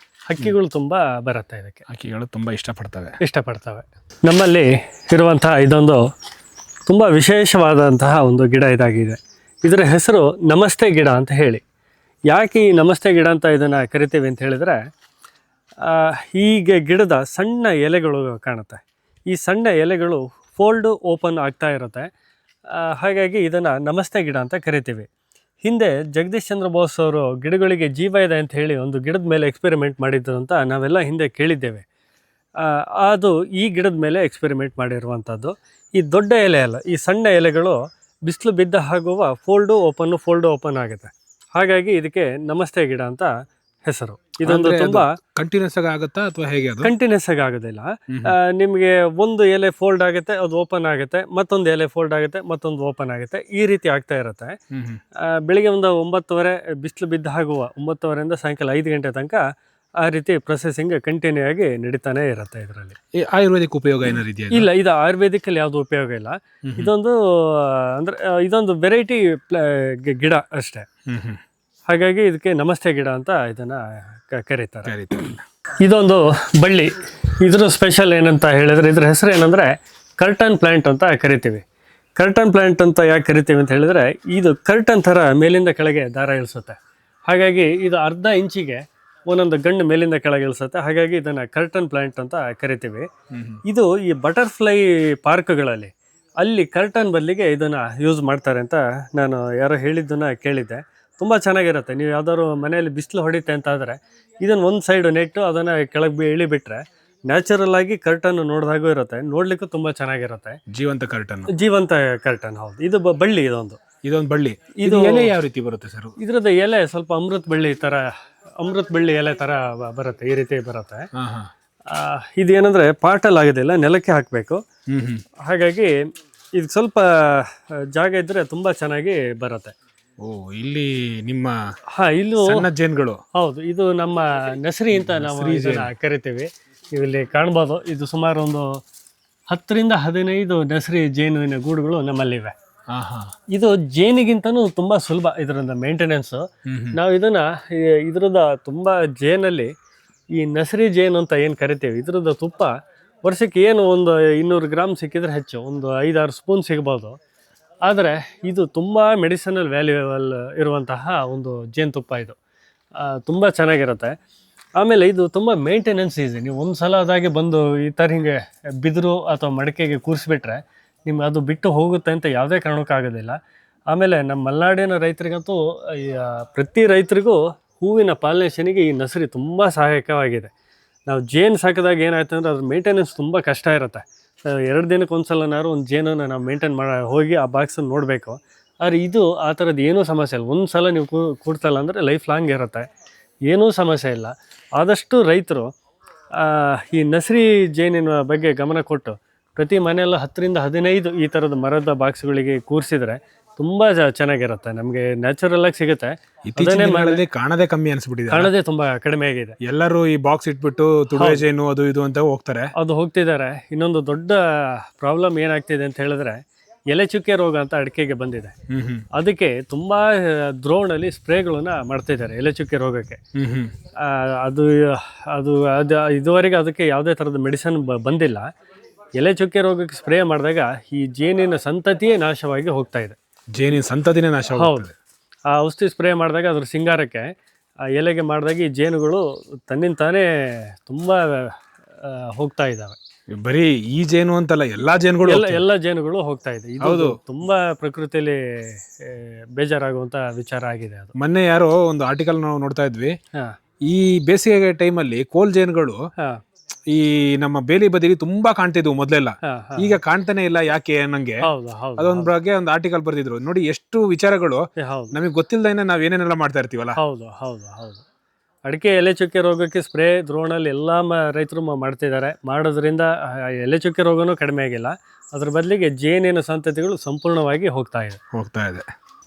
ಹಕ್ಕಿಗಳು ತುಂಬ ಬರುತ್ತೆ ಇದಕ್ಕೆ, ಹಕ್ಕಿಗಳು ತುಂಬ ಇಷ್ಟಪಡ್ತವೆ. ನಮ್ಮಲ್ಲಿ ಇರುವಂತಹ ಇದೊಂದು ತುಂಬ ವಿಶೇಷವಾದಂತಹ ಒಂದು ಗಿಡ ಇದಾಗಿದೆ. ಇದರ ಹೆಸರು ನಮಸ್ತೆ ಗಿಡ ಅಂತ ಹೇಳಿ. ಯಾಕೆ ಈ ನಮಸ್ತೆ ಗಿಡ ಅಂತ ಇದನ್ನು ಕರಿತೀವಿ ಅಂತ ಹೇಳಿದರೆ, ಹೀಗೆ ಗಿಡದ ಸಣ್ಣ ಎಲೆಗಳು ಕಾಣುತ್ತೆ. ಈ ಸಣ್ಣ ಎಲೆಗಳು ಫೋಲ್ಡ್ ಓಪನ್ ಆಗ್ತಾ ಇರುತ್ತೆ. ಹಾಗಾಗಿ ಇದನ್ನು ನಮಸ್ತೆ ಗಿಡ ಅಂತ ಕರಿತೀವಿ. ಹಿಂದೆ ಜಗದೀಶ್ ಚಂದ್ರ ಬೋಸ್ ಅವರು ಗಿಡಗಳಿಗೆ ಜೀವ ಇದೆ ಅಂತ ಹೇಳಿ ಒಂದು ಗಿಡದ ಮೇಲೆ ಎಕ್ಸ್ಪೆರಿಮೆಂಟ್ ಮಾಡಿದ್ರು ಅಂತ ನಾವೆಲ್ಲ ಹಿಂದೆ ಕೇಳಿದ್ದೇವೆ. ಅದು ಈ ಗಿಡದ ಮೇಲೆ ಎಕ್ಸ್ಪೆರಿಮೆಂಟ್ ಮಾಡಿರುವಂಥದ್ದು. ಈ ದೊಡ್ಡ ಎಲೆ ಅಲ್ಲ, ಈ ಸಣ್ಣ ಎಲೆಗಳು ಬಿಸಿಲು ಬಿದ್ದ ಆಗುವ ಫೋಲ್ಡ್ ಓಪನ್ ಆಗುತ್ತೆ. ಹಾಗಾಗಿ ಇದಕ್ಕೆ ನಮಸ್ತೆ ಗಿಡ ಅಂತ ಹೆಸರು. ಇದೊಂದು ತುಂಬಾ ಕಂಟಿನ್ಯೂಸ್ ಆಗಿ ಆಗುತ್ತಾ ಅಥವಾ ಹೇಗೆ? ಅದು ಕಂಟಿನ್ಯೂಸ್ ಆಗಿ ಆಗೋದಿಲ್ಲ. ನಿಮಗೆ ಒಂದು ಎಲೆ ಫೋಲ್ಡ್ ಆಗುತ್ತೆ, ಅದು ಓಪನ್ ಆಗುತ್ತೆ, ಮತ್ತೊಂದು ಎಲೆ ಫೋಲ್ಡ್ ಆಗುತ್ತೆ, ಮತ್ತೊಂದು ಓಪನ್ ಆಗುತ್ತೆ, ಈ ರೀತಿ ಆಗ್ತಾ ಇರುತ್ತೆ. ಬೆಳಿಗ್ಗೆ ಒಂದು 9:30 ಬಿಸಿಲು ಬಿದ್ದ ಆಗುವ 9:30ರಿಂದ ಸಾಯಂಕಾಲ 5 ಗಂಟೆ ತನಕ ಆ ರೀತಿ ಪ್ರೊಸೆಸಿಂಗ್ ಕಂಟಿನ್ಯೂ ಆಗಿ ನಡೀತಾನೆ ಇರುತ್ತೆ. ಇದರಲ್ಲಿ ಆಯುರ್ವೇದಿಕ್ ಉಪಯೋಗ ಏನಾದ್ರು ಇದೆಯಾ? ಇಲ್ಲ, ಇದು ಆಯುರ್ವೇದಿಕಲ್ಲಿ ಯಾವುದು ಉಪಯೋಗ ಇಲ್ಲ. ಇದೊಂದು ಅಂದ್ರೆ ಇದೊಂದು ವೆರೈಟಿ ಗಿಡ ಅಷ್ಟೇ. ಹಾಗಾಗಿ ಇದಕ್ಕೆ ನಮಸ್ತೆ ಗಿಡ ಅಂತ ಇದನ್ನ ಕರೀತಾರೆ. ಇದೊಂದು ಬಳ್ಳಿ. ಇದ್ರ ಸ್ಪೆಷಲ್ ಏನಂತ ಹೇಳಿದ್ರೆ, ಇದ್ರ ಹೆಸರು ಏನಂದ್ರೆ ಕರ್ಟನ್ ಪ್ಲಾಂಟ್ ಅಂತ ಕರಿತೀವಿ. ಕರ್ಟನ್ ಪ್ಲಾಂಟ್ ಅಂತ ಯಾಕೆ ಕರಿತೀವಿ ಅಂತ ಹೇಳಿದ್ರೆ, ಇದು ಕರ್ಟನ್ ಥರ ಮೇಲಿಂದ ಕೆಳಗೆ ದಾರ ಇಳಿಸುತ್ತೆ. ಹಾಗಾಗಿ ಇದು ಅರ್ಧ ಇಂಚಿಗೆ ಒಂದೊಂದು ಗಂಡು ಮೇಲಿಂದ ಕೆಳಗೆ ಇಳಿಸುತ್ತೆ. ಹಾಗಾಗಿ ಇದನ್ನು ಕರ್ಟನ್ ಪ್ಲಾಂಟ್ ಅಂತ ಕರಿತೀವಿ. ಇದು ಈ ಬಟರ್ಫ್ಲೈ ಪಾರ್ಕ್ಗಳಲ್ಲಿ ಅಲ್ಲಿ ಕರ್ಟನ್ ಬದಲಿಗೆ ಇದನ್ನು ಯೂಸ್ ಮಾಡ್ತಾರೆ ಅಂತ ನಾನು ಯಾರೋ ಹೇಳಿದ್ದನ್ನು ಕೇಳಿದ್ದೆ. ತುಂಬ ಚೆನ್ನಾಗಿರುತ್ತೆ. ನೀವು ಯಾವ್ದಾದ್ರು ಮನೆಯಲ್ಲಿ ಬಿಸಿಲು ಹೊಡಿತೆ ಅಂತ ಆದರೆ ಇದನ್ನು ಒಂದು ಸೈಡು ನೆಟ್ಟು ಅದನ್ನು ಕೆಳಗೆ ಇಳಿಬಿಟ್ರೆ ನ್ಯಾಚುರಲ್ ಆಗಿ ಕರ್ಟನ್ ನೋಡಿದಾಗೂ ಇರುತ್ತೆ, ನೋಡ್ಲಿಕ್ಕೂ ತುಂಬ ಚೆನ್ನಾಗಿರುತ್ತೆ. ಜೀವಂತ ಕರ್ಟನ್. ಹೌದು, ಇದು ಬಳ್ಳಿ. ಇದೊಂದು ಬಳ್ಳಿ. ಇದು ಎಲೆ ಯಾವ ರೀತಿ ಬರುತ್ತೆ ಸರ್? ಇದ್ರದ್ದು ಎಲೆ ಸ್ವಲ್ಪ ಅಮೃತ ಬಳ್ಳಿ ಥರ ಅಮೃತ ಬಳ್ಳಿ ಎಲೆ ಥರ ಬರುತ್ತೆ, ಈ ರೀತಿ ಬರುತ್ತೆ. ಹಾಂ ಹಾಂ. ಇದೇನಂದರೆ ಪಾಟಲ್ಲಿ ಆಗೋದಿಲ್ಲ, ನೆಲಕ್ಕೆ ಹಾಕಬೇಕು. ಹ್ಞೂ. ಹಾಗಾಗಿ ಇದು ಸ್ವಲ್ಪ ಜಾಗ ಇದ್ದರೆ ತುಂಬ ಚೆನ್ನಾಗಿ ಬರುತ್ತೆ. ಓ, ಇಲ್ಲಿ ನಿಮ್ಮ ಇಲ್ಲೂ ಸಣ್ಣ ಜೇನುಗಳು. ಹೌದು, ಇದು ನಮ್ಮ ನರ್ಸರಿ ಅಂತ ನಾವು ಇದನ್ನ ಕರಿತೀವಿ. ನೀವು ಇಲ್ಲಿ ಕಾಣ್ಬೋದು, ಇದು ಸುಮಾರು ಒಂದು 10 ರಿಂದ 15 ನರ್ಸರಿ ಜೇನುವಿನ ಗೂಡುಗಳು ನಮ್ಮಲ್ಲಿವೆ. ಇದು ಜೇನಿಗಿಂತನೂ ತುಂಬ ಸುಲಭ ಇದರಿಂದ ಮೇಂಟೆನೆನ್ಸು. ನಾವು ಇದರದ ತುಂಬ ಜೇನಲ್ಲಿ ಈ ನರ್ಸರಿ ಜೇನು ಅಂತ ಏನು ಕರಿತೀವಿ, ಇದರದ ತುಪ್ಪ ವರ್ಷಕ್ಕೆ ಏನು ಒಂದು 200 ಗ್ರಾಮ್ ಸಿಕ್ಕಿದ್ರೆ ಹೆಚ್ಚು, ಒಂದು 5-6 ಸ್ಪೂನ್ ಸಿಗ್ಬೋದು. ಆದರೆ ಇದು ತುಂಬ ಮೆಡಿಸಿನಲ್ ವ್ಯಾಲ್ಯೂಯಬಲ್ ಇರುವಂತಹ ಒಂದು ಜೇನುತುಪ್ಪ. ಇದು ತುಂಬ ಚೆನ್ನಾಗಿರುತ್ತೆ. ಆಮೇಲೆ ಇದು ತುಂಬ ಮೇಂಟೆನೆನ್ಸ್ ಈಸಿ. ನೀವು ಒಂದು ಸಲ ಅದಾಗೆ ಬಂದು ಈ ಥರ ಹಿಂಗೆ ಬಿದಿರು ಅಥವಾ ಮಡಿಕೆಗೆ ಕೂರಿಸ್ಬಿಟ್ರೆ ನಿಮ್ಗೆ ಅದು ಬಿಟ್ಟು ಹೋಗುತ್ತೆ ಅಂತ ಯಾವುದೇ ಕಾರಣಕ್ಕಾಗೋದಿಲ್ಲ. ಆಮೇಲೆ ನಮ್ಮ ಮಲೆನಾಡಿನ ರೈತರಿಗಂತೂ ಪ್ರತಿ ರೈತರಿಗೂ ಹೂವಿನ ಪಾಲನೇಷನಿಗೆ ಈ ನರ್ಸರಿ ತುಂಬ ಸಹಾಯಕವಾಗಿದೆ. ನಾವು ಜೇನು ಸಾಕಿದಾಗ ಏನಾಯ್ತು ಅಂದರೆ ಅದ್ರ ಮೇಂಟೆನೆನ್ಸ್ ತುಂಬ ಕಷ್ಟ ಇರುತ್ತೆ. 2 ದಿನಕ್ಕೆ ಒಂದು ಸಲನಾದ್ರು ಒಂದು ಜೇನನ್ನು ನಾವು ಮೇಂಟೈನ್ ಹೋಗಿ ಆ ಬಾಕ್ಸನ್ನು ನೋಡಬೇಕು. ಆದರೆ ಇದು ಆ ಥರದ್ದು ಏನೂ ಸಮಸ್ಯೆ ಇಲ್ಲ. ಒಂದು ಸಲ ನೀವು ಕೂಡ್ತಲ್ಲ ಅಂದರೆ ಲೈಫ್ ಲಾಂಗ್ ಇರುತ್ತೆ, ಏನೂ ಸಮಸ್ಯೆ ಇಲ್ಲ. ಆದಷ್ಟು ರೈತರು ಈ ನರ್ಸರಿ ಜೇನಿನ ಬಗ್ಗೆ ಗಮನ ಕೊಟ್ಟು ಪ್ರತಿ ಮನೆಯಲ್ಲ 10 ರಿಂದ 15 ಈ ಥರದ ಮರದ ಬಾಕ್ಸ್ಗಳಿಗೆ ಕೂರಿಸಿದ್ರೆ ತುಂಬ ಚೆನ್ನಾಗಿರುತ್ತೆ. ನಮಗೆ ನ್ಯಾಚುರಲ್ ಆಗಿ ಸಿಗುತ್ತೆ. ಕಾಣದೇ ಕಮ್ಮಿ ಅನಿಸ್ಬಿಟ್ಟಿದೆ, ಕಾಣದೇ ತುಂಬ ಕಡಿಮೆ ಆಗಿದೆ. ಎಲ್ಲರೂ ಈ ಬಾಕ್ಸ್ ಇಟ್ಬಿಟ್ಟು ತುಡುವೆ ಜೇನು ಅದು ಇದು ಅಂತ ಹೋಗ್ತಿದ್ದಾರೆ. ಇನ್ನೊಂದು ದೊಡ್ಡ ಪ್ರಾಬ್ಲಮ್ ಏನಾಗ್ತಿದೆ ಅಂತ ಹೇಳಿದ್ರೆ ಎಲೆ ಚುಕ್ಕೆ ರೋಗ ಅಂತ ಅಡಿಕೆಗೆ ಬಂದಿದೆ. ಅದಕ್ಕೆ ತುಂಬಾ ದ್ರೋಣಲ್ಲಿ ಸ್ಪ್ರೇಗಳನ್ನ ಮಾಡ್ತಿದ್ದಾರೆ ಎಲೆ ಚುಕ್ಕೆ ರೋಗಕ್ಕೆ. ಅದು ಅದು ಅದು ಇದುವರೆಗೆ ಅದಕ್ಕೆ ಯಾವುದೇ ಥರದ ಮೆಡಿಸಿನ್ ಬಂದಿಲ್ಲ. ಎಲೆ ಚುಕ್ಕೆ ರೋಗಕ್ಕೆ ಸ್ಪ್ರೇ ಮಾಡಿದಾಗ ಈ ಜೇನಿನ ಸಂತತಿಯೇ ನಾಶವಾಗಿ ಹೋಗ್ತಾ ಇದೆ. ಜೇನಿನ ಸಂತತಿನೇ ನಾಶ. ಹೌದು, ಆ ಔಷಧಿ ಸ್ಪ್ರೇ ಮಾಡಿದಾಗ ಅದ್ರ ಸಿಂಗಾರಕ್ಕೆ ಎಲೆಗೆ ಮಾಡಿದಾಗ ಈ ಜೇನುಗಳು ತನ್ನಿಂತಾನೇ ತುಂಬ ಹೋಗ್ತಾ ಇದ್ದಾವೆ. ಬರೀ ಈ ಜೇನು ಅಂತಲ್ಲ, ಎಲ್ಲಾ ಜೇನುಗಳು ಹೋಗ್ತಾ ಇದೆ. ಇದು ತುಂಬಾ ಪ್ರಕೃತಿಯಲ್ಲಿ ಬೇಜಾರಾಗುವಂತ ವಿಚಾರ ಆಗಿದೆ. ಅದು ಮೊನ್ನೆ ಯಾರೋ ಒಂದು ಆರ್ಟಿಕಲ್ ನಾವು ನೋಡ್ತಾ ಇದ್ವಿ, ಈ ಬೇಸಿಗೆ ಟೈಮಲ್ಲಿ ಕೋಲ್ ಜೇನುಗಳು ಈ ನಮ್ಮ ಬೇಲಿ ಬದಿಲಿ ತುಂಬಾ ಕಾಣ್ತಿದ್ವು ಮೊದಲೆಲ್ಲ, ಈಗ ಕಾಣ್ತಾನೆ ಇಲ್ಲ, ಯಾಕೆ ಅನ್ನಂಗೆ ಅದೊಂದ್ ಬಗ್ಗೆ ಒಂದು ಆರ್ಟಿಕಲ್ ಬರ್ತಿದ್ರು. ನೋಡಿ ಎಷ್ಟು ವಿಚಾರಗಳು ನಮಗೆ ಗೊತ್ತಿಲ್ಲದೇನೆ ನಾವ್ ಏನೇನೆಲ್ಲ ಮಾಡ್ತಾ ಇರ್ತೀವಲ್ಲ. ಹೌದು ಹೌದು ಹೌದು. ಅಡಿಕೆ ಎಲೆ ಚುಕ್ಕೆ ರೋಗಕ್ಕೆ ಸ್ಪ್ರೇ ದ್ರೋಣಲ್ಲಿ ಎಲ್ಲ ರೈತರು ಮಾಡ್ತಿದ್ದಾರೆ. ಮಾಡೋದ್ರಿಂದ ಎಲೆ ಚುಕ್ಕೆ ರೋಗನೂ ಕಡಿಮೆ ಆಗಿಲ್ಲ, ಅದ್ರ ಬದಲಿಗೆ ಜೇನಿನ ಸಂತತಿಗಳು ಸಂಪೂರ್ಣವಾಗಿ ಹೋಗ್ತಾ ಇದೆ.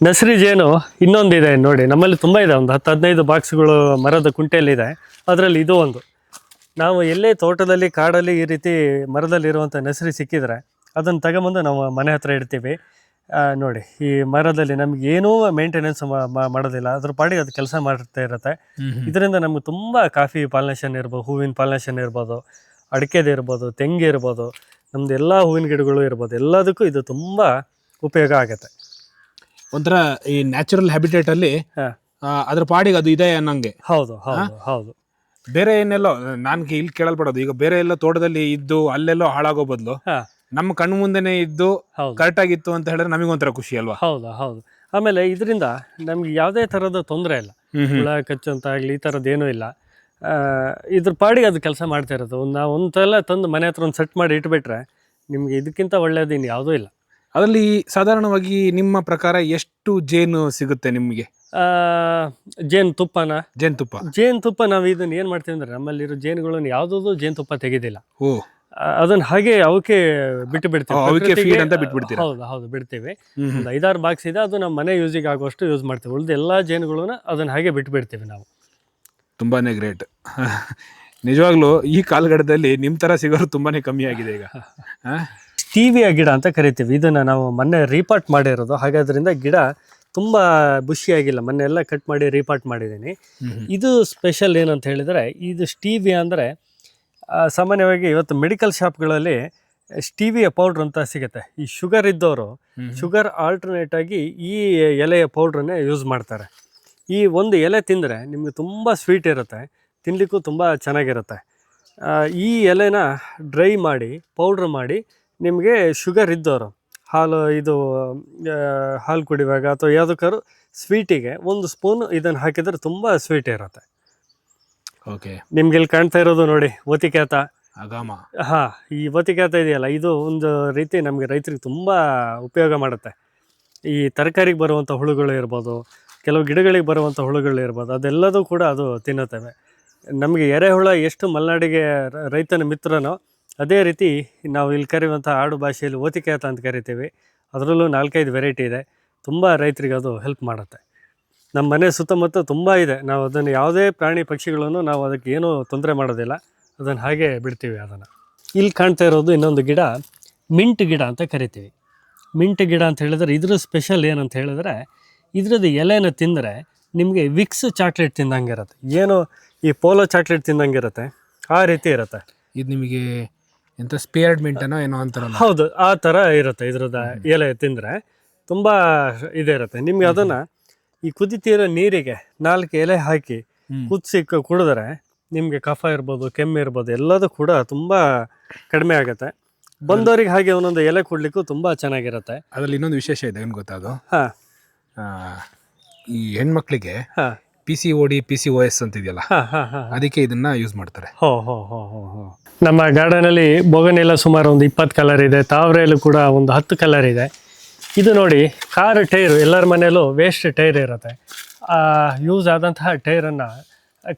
ನರ್ಸರಿ ಜೇನು ಇನ್ನೊಂದಿದೆ ನೋಡಿ, ನಮ್ಮಲ್ಲಿ ತುಂಬ ಇದೆ. ಒಂದು 10-15 ಬಾಕ್ಸ್ಗಳು ಮರದ ಕುಂಟೆಯಲ್ಲಿದೆ. ಅದರಲ್ಲಿ ಇದು ಒಂದು. ನಾವು ಎಲ್ಲೇ ತೋಟದಲ್ಲಿ ಕಾಡಲ್ಲಿ ಈ ರೀತಿ ಮರದಲ್ಲಿ ಇರುವಂಥ ನರ್ಸರಿ ಸಿಕ್ಕಿದ್ರೆ ಅದನ್ನು ತಗೊಂಬಂದು ನಾವು ಮನೆ ಹತ್ರ ಇಡ್ತೀವಿ. ನೋಡಿ, ಈ ಮರದಲ್ಲಿ ನಮ್ಗೆ ಏನೂ ಮೇಂಟೆನೆನ್ಸ್ ಮಾಡೋದಿಲ್ಲ, ಅದ್ರ ಪಾಡಿಗೆ ಅದು ಕೆಲಸ ಮಾಡ್ತಾ ಇರುತ್ತೆ. ಇದರಿಂದ ನಮ್ಗೆ ತುಂಬ ಕಾಫಿ ಪಾಲನೇಷನ್ ಇರ್ಬೋದು, ಹೂವಿನ ಪಾಲನೇಷನ್ ಇರ್ಬೋದು, ಅಡಿಕೆದು ಇರ್ಬೋದು, ತೆಂಗು ಇರ್ಬೋದು, ನಮ್ದು ಎಲ್ಲ ಹೂವಿನ ಗಿಡಗಳು ಇರ್ಬೋದು, ಎಲ್ಲದಕ್ಕೂ ಇದು ತುಂಬ ಉಪಯೋಗ ಆಗುತ್ತೆ. ಒಂಥರ ಈ ನ್ಯಾಚುರಲ್ ಹ್ಯಾಬಿಟೇಟ್ ಅಲ್ಲಿ ಅದ್ರ ಪಾಡಿಗೆ ಅದು ಇದೆ ಅನ್ನಂಗೆ. ಹೌದು ಹೌದು ಹೌದು. ಬೇರೆ ಏನೆಲ್ಲೋ ನಾನು ಇಲ್ಲಿ ಕೇಳಲ್ಪಡೋದು, ಈಗ ಬೇರೆ ಎಲ್ಲ ತೋಟದಲ್ಲಿ ಇದ್ದು ಅಲ್ಲೆಲ್ಲೋ ಹಾಳಾಗೋ ಬದಲು ನಮ್ಮ ಕಣ್ಣು ಮುಂದೆನೆ ಇದ್ದು ಕರೆಕ್ಟ್ ಆಗಿತ್ತು ಅಂತ ಹೇಳಿದ್ರೆ ನಮಗೊಂಥರ ಖುಷಿ ಅಲ್ವಾ? ಹೌದು ಹೌದು. ಆಮೇಲೆ ಇದರಿಂದ ನಮ್ಗೆ ಯಾವುದೇ ಥರದ ತೊಂದರೆ ಇಲ್ಲ, ಹುಳ ಕಚ್ಚಂತ ಆಗಲಿ ಈ ಥರದ್ದು ಏನೂ ಇಲ್ಲ. ಇದ್ರ ಪಾಡಿಗೆ ಅದು ಕೆಲಸ ಮಾಡ್ತಾ ಇರೋದು. ನಾವು ಒಂದ್ಸಲ ತಂದು ಮನೆ ಹತ್ರ ಒಂದು ಸೆಟ್ ಮಾಡಿ ಇಟ್ಬಿಟ್ರೆ ನಿಮ್ಗೆ ಇದಕ್ಕಿಂತ ಒಳ್ಳೇದು ಇನ್ನು ಯಾವುದೂ ಇಲ್ಲ. ಅದರಲ್ಲಿ ಸಾಧಾರಣವಾಗಿ ನಿಮ್ಮ ಪ್ರಕಾರ ಎಷ್ಟು ಜೇನು ಸಿಗುತ್ತೆ ನಿಮಗೆ? ಜೇನುತುಪ್ಪ ನಾವು ಇದನ್ನ ಏನು ಮಾಡ್ತೀವಿ ಅಂದರೆ, ನಮ್ಮಲ್ಲಿರೋ ಜೇನುಗಳನ್ನು ಯಾವುದೂ ಜೇನುತುಪ್ಪ ತೆಗೆದಿಲ್ಲ. ಅದನ್ನ ಹಾಗೆ ಅವಕ್ಕೆ ಬಿಟ್ಟು ಬಿಡ್ತೀವಿ. ಹೌದು ಹೌದು, ಬಿಡ್ತೀವಿ. ಒಂದು 5-6 ಬಾಕ್ಸ್ ಇದೆ, ಅದು ನಮ್ಮ ಮನೆ ಯೂಸಿಗೆ ಆಗುವಷ್ಟು ಯೂಸ್ ಮಾಡ್ತೀವಿ. ಉಳಿದ ಎಲ್ಲ ಜೇನುಗಳನ್ನ ಅದನ್ನ ಹಾಗೆ ಬಿಟ್ಟು ಬಿಡ್ತೀವಿ ನಾವು. ತುಂಬಾನೇ ಗ್ರೇಟ್. ನಿಜವಾಗ್ಲೂ ಈ ಕಾಲಘಟ್ಟದಲ್ಲಿ ನಿಮ್ಮ ತರ ಸಿಗೋರು ತುಂಬಾನೇ ಕಮ್ಮಿ ಆಗಿದೆ ಈಗ. ಸ್ಟೀವಿಯಾ ಗಿಡ ಅಂತ ಕರಿತೀವಿ. ಇದನ್ನ ನಾವು ಮೊನ್ನೆ ರೀಪಾಟ್ ಮಾಡಿರೋದು, ಹಾಗಾದ್ರಿಂದ ಗಿಡ ತುಂಬ ಬುಷಿಯಾಗಿಲ್ಲ. ಮೊನ್ನೆ ಎಲ್ಲ ಕಟ್ ಮಾಡಿ ರೀಪಾಟ್ ಮಾಡಿದ್ದೀನಿ. ಇದು ಸ್ಪೆಷಲ್ ಏನಂತ ಹೇಳಿದರೆ, ಇದು ಸ್ಟೀವಿಯಾ ಅಂದರೆ ಸಾಮಾನ್ಯವಾಗಿ ಇವತ್ತು ಮೆಡಿಕಲ್ ಶಾಪ್ಗಳಲ್ಲಿ ಸ್ಟೀವಿಯಾ ಪೌಡ್ರ್ ಅಂತ ಸಿಗುತ್ತೆ. ಈ ಶುಗರ್ ಇದ್ದವರು ಶುಗರ್ ಆಲ್ಟರ್ನೇಟ್ ಆಗಿ ಈ ಎಲೆಯ ಪೌಡ್ರನ್ನೇ ಯೂಸ್ ಮಾಡ್ತಾರೆ. ಈ ಒಂದು ಎಲೆ ತಿಂದರೆ ನಿಮಗೆ ತುಂಬ ಸ್ವೀಟ್ ಇರುತ್ತೆ, ತಿನ್ನಲಿಕ್ಕೂ ತುಂಬ ಚೆನ್ನಾಗಿರುತ್ತೆ. ಈ ಎಲೆನ ಡ್ರೈ ಮಾಡಿ ಪೌಡ್ರ್ ಮಾಡಿ ನಿಮಗೆ ಶುಗರ್ ಇದ್ದವರು ಹಾಲು ಕುಡಿಯುವಾಗ ಅಥವಾ ಯಾವುದಕ್ಕಾದ್ರು ಸ್ವೀಟಿಗೆ 1 ಸ್ಪೂನ್ ಇದನ್ನು ಹಾಕಿದರೆ ತುಂಬ ಸ್ವೀಟ್ ಇರುತ್ತೆ. ಓಕೆ, ನಿಮ್ಗೆ ಇಲ್ಲಿ ಕಾಣ್ತಾ ಇರೋದು ನೋಡಿ ಓತಿಕ್ಯಾತ. ಹಾಂ, ಈ ಓತಿಕ್ಯಾತ ಇದೆಯಲ್ಲ, ಇದು ಒಂದು ರೀತಿ ನಮಗೆ ರೈತರಿಗೆ ತುಂಬ ಉಪಯೋಗ ಮಾಡುತ್ತೆ. ಈ ತರಕಾರಿಗೆ ಬರುವಂಥ ಹುಳುಗಳು ಇರ್ಬೋದು, ಕೆಲವು ಗಿಡಗಳಿಗೆ ಬರುವಂಥ ಹುಳುಗಳು ಇರ್ಬೋದು, ಅದೆಲ್ಲದೂ ಕೂಡ ಅದು ತಿನ್ನುತ್ತವೆ. ನಮಗೆ ಎರೆಹುಳ ಎಷ್ಟು ಮಲೆನಾಡಿಗೆ ರೈತನ ಮಿತ್ರನೋ, ಅದೇ ರೀತಿ ನಾವು ಇಲ್ಲಿ ಕರೆಯುವಂಥ ಆಡು ಭಾಷೆಯಲ್ಲಿ ಓತಿಕ್ಯಾತ ಅಂತ ಕರಿತೀವಿ. ಅದರಲ್ಲೂ 4-5 ವೆರೈಟಿ ಇದೆ. ತುಂಬ ರೈತರಿಗೆ ಅದು ಹೆಲ್ಪ್ ಮಾಡುತ್ತೆ. ನಮ್ಮ ಮನೆ ಸುತ್ತಮುತ್ತ ತುಂಬ ಇದೆ. ನಾವು ಅದನ್ನು ಯಾವುದೇ ಪ್ರಾಣಿ ಪಕ್ಷಿಗಳನ್ನು ನಾವು ಅದಕ್ಕೆ ಏನೂ ತೊಂದರೆ ಮಾಡೋದಿಲ್ಲ, ಅದನ್ನು ಹಾಗೆ ಬಿಡ್ತೀವಿ. ಅದನ್ನು ಇಲ್ಲಿ ಕಾಣ್ತಾ ಇರೋದು ಇನ್ನೊಂದು ಗಿಡ, ಮಿಂಟ್ ಗಿಡ ಅಂತ ಕರಿತೀವಿ. ಮಿಂಟ್ ಗಿಡ ಅಂತ ಹೇಳಿದ್ರೆ ಇದ್ರ ಸ್ಪೆಷಲ್ ಏನಂತ ಹೇಳಿದ್ರೆ, ಇದ್ರದ್ದು ಎಲೆನ ತಿಂದರೆ ನಿಮಗೆ ವಿಕ್ಸ್ ಚಾಕ್ಲೇಟ್ ತಿಂದಂಗೆ ಇರುತ್ತೆ. ಏನು ಈ ಪೋಲೋ ಚಾಕ್ಲೇಟ್ ತಿಂದಂಗೆ ಇರುತ್ತೆ, ಆ ರೀತಿ ಇರುತ್ತೆ. ಇದು ನಿಮಗೆ ಎಂಥ ಸ್ಪೇರ್ಡ್ ಮಿಂಟನೋ ಏನೋ ಅಂತಾರಲ್ಲ, ಹೌದು, ಆ ಥರ ಇರುತ್ತೆ. ಇದ್ರದ್ದು ಎಲೆ ತಿಂದರೆ ತುಂಬ ಇದಿರುತ್ತೆ. ನಿಮಗೆ ಅದನ್ನು ಈ ಕುದಿತಿರೋ ನೀರಿಗೆ 4 ಎಲೆ ಹಾಕಿ ಕುದಿಸಿ ಕುಡಿದ್ರೆ ನಿಮಗೆ ಕಫ ಇರ್ಬೋದು, ಕೆಮ್ಮು ಇರ್ಬೋದು, ಎಲ್ಲದೂ ಕೂಡ ತುಂಬ ಕಡಿಮೆ ಆಗುತ್ತೆ. ಬಂದವರಿಗೆ ಹಾಗೆ ಒಂದೊಂದು ಎಲೆ ಕೊಡ್ಲಿಕ್ಕೂ ತುಂಬ ಚೆನ್ನಾಗಿರುತ್ತೆ. ಅದರಲ್ಲಿ ಇನ್ನೊಂದು ವಿಶೇಷ ಇದೆ, ಏನು ಗೊತ್ತಾ? ಅದು ಹಾಂ, ಈ ಹೆಣ್ಮಕ್ಳಿಗೆ ಹಾಂ, PCOD PCOS ಅಂತಿದೆಯಲ್ಲ, ಹಾಂ, ಹಾಂ, ಹಾಂ, ಅದಕ್ಕೆ ಇದನ್ನ ಯೂಸ್ ಮಾಡ್ತಾರೆ. ನಮ್ಮ ಗಾರ್ಡನಲ್ಲಿ ಬೋಗನೆಲ್ಲ ಸುಮಾರು ಒಂದು 20 ಕಲರ್ ಇದೆ. ತಾವರೆಯಲ್ಲೂ ಕೂಡ ಒಂದು 10 ಕಲರ್ ಇದೆ. ಇದು ನೋಡಿ, ಕಾರ್ ಟೈರು, ಎಲ್ಲರ ಮನೆಯಲ್ಲೂ ವೇಸ್ಟ್ ಟೈರ್ ಇರುತ್ತೆ. ಯೂಸ್ ಆದಂತಹ ಟೈರನ್ನು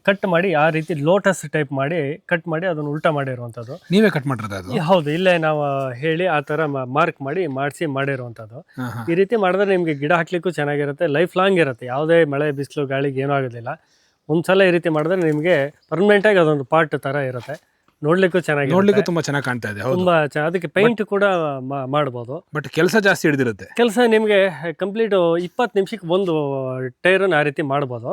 ಕಟ್ ಮಾಡಿ ಆ ರೀತಿ ಲೋಟಸ್ ಟೈಪ್ ಮಾಡಿ ಕಟ್ ಮಾಡಿ ಅದನ್ನು ಉಲ್ಟಾ ಮಾಡಿರುವಂಥದ್ದು. ನೀವೇ ಕಟ್ ಮಾಡಿರೋದು ಅದು? ಹೌದು, ಇಲ್ಲೇ ನಾವು ಹೇಳಿ ಆ ಥರ ಮಾರ್ಕ್ ಮಾಡಿಸಿ ಮಾಡಿರುವಂಥದ್ದು. ಈ ರೀತಿ ಮಾಡಿದ್ರೆ ನಿಮಗೆ ಗಿಡ ಹಾಕ್ಲಿಕ್ಕೂ ಚೆನ್ನಾಗಿರುತ್ತೆ, ಲೈಫ್ ಲಾಂಗ್ ಇರುತ್ತೆ. ಯಾವುದೇ ಮಳೆ ಬಿಸಿಲು ಗಾಳಿಗೆ ಏನೂ ಆಗೋದಿಲ್ಲ. ಒಂದ್ಸಲ ಈ ರೀತಿ ಮಾಡಿದ್ರೆ ನಿಮಗೆ ಪರ್ಮನೆಂಟಾಗಿ ಅದೊಂದು ಪಾರ್ಟ್ ಥರ ಇರುತ್ತೆ. ನೋಡ್ಲಿಕ್ಕೂ ಚೆನ್ನಾಗಿ, ನೋಡ್ಲಿಕ್ಕೂ ತುಂಬಾ ಚೆನ್ನಾಗಿ ಕಾಣ್ತಾ ಇದೆ. ತುಂಬ ಅದಕ್ಕೆ ಪೇಂಟ್ ಕೂಡ ಮಾಡ್ಬೋದು. ಬಟ್ ಕೆಲಸ ಜಾಸ್ತಿ ಹಿಡಿದಿರುತ್ತೆ. ಕೆಲಸ ನಿಮಗೆ ಕಂಪ್ಲೀಟ್ 20 ನಿಮಿಷಕ್ಕೆ ಒಂದು ಟೈರನ್ನು ಆ ರೀತಿ ಮಾಡ್ಬೋದು.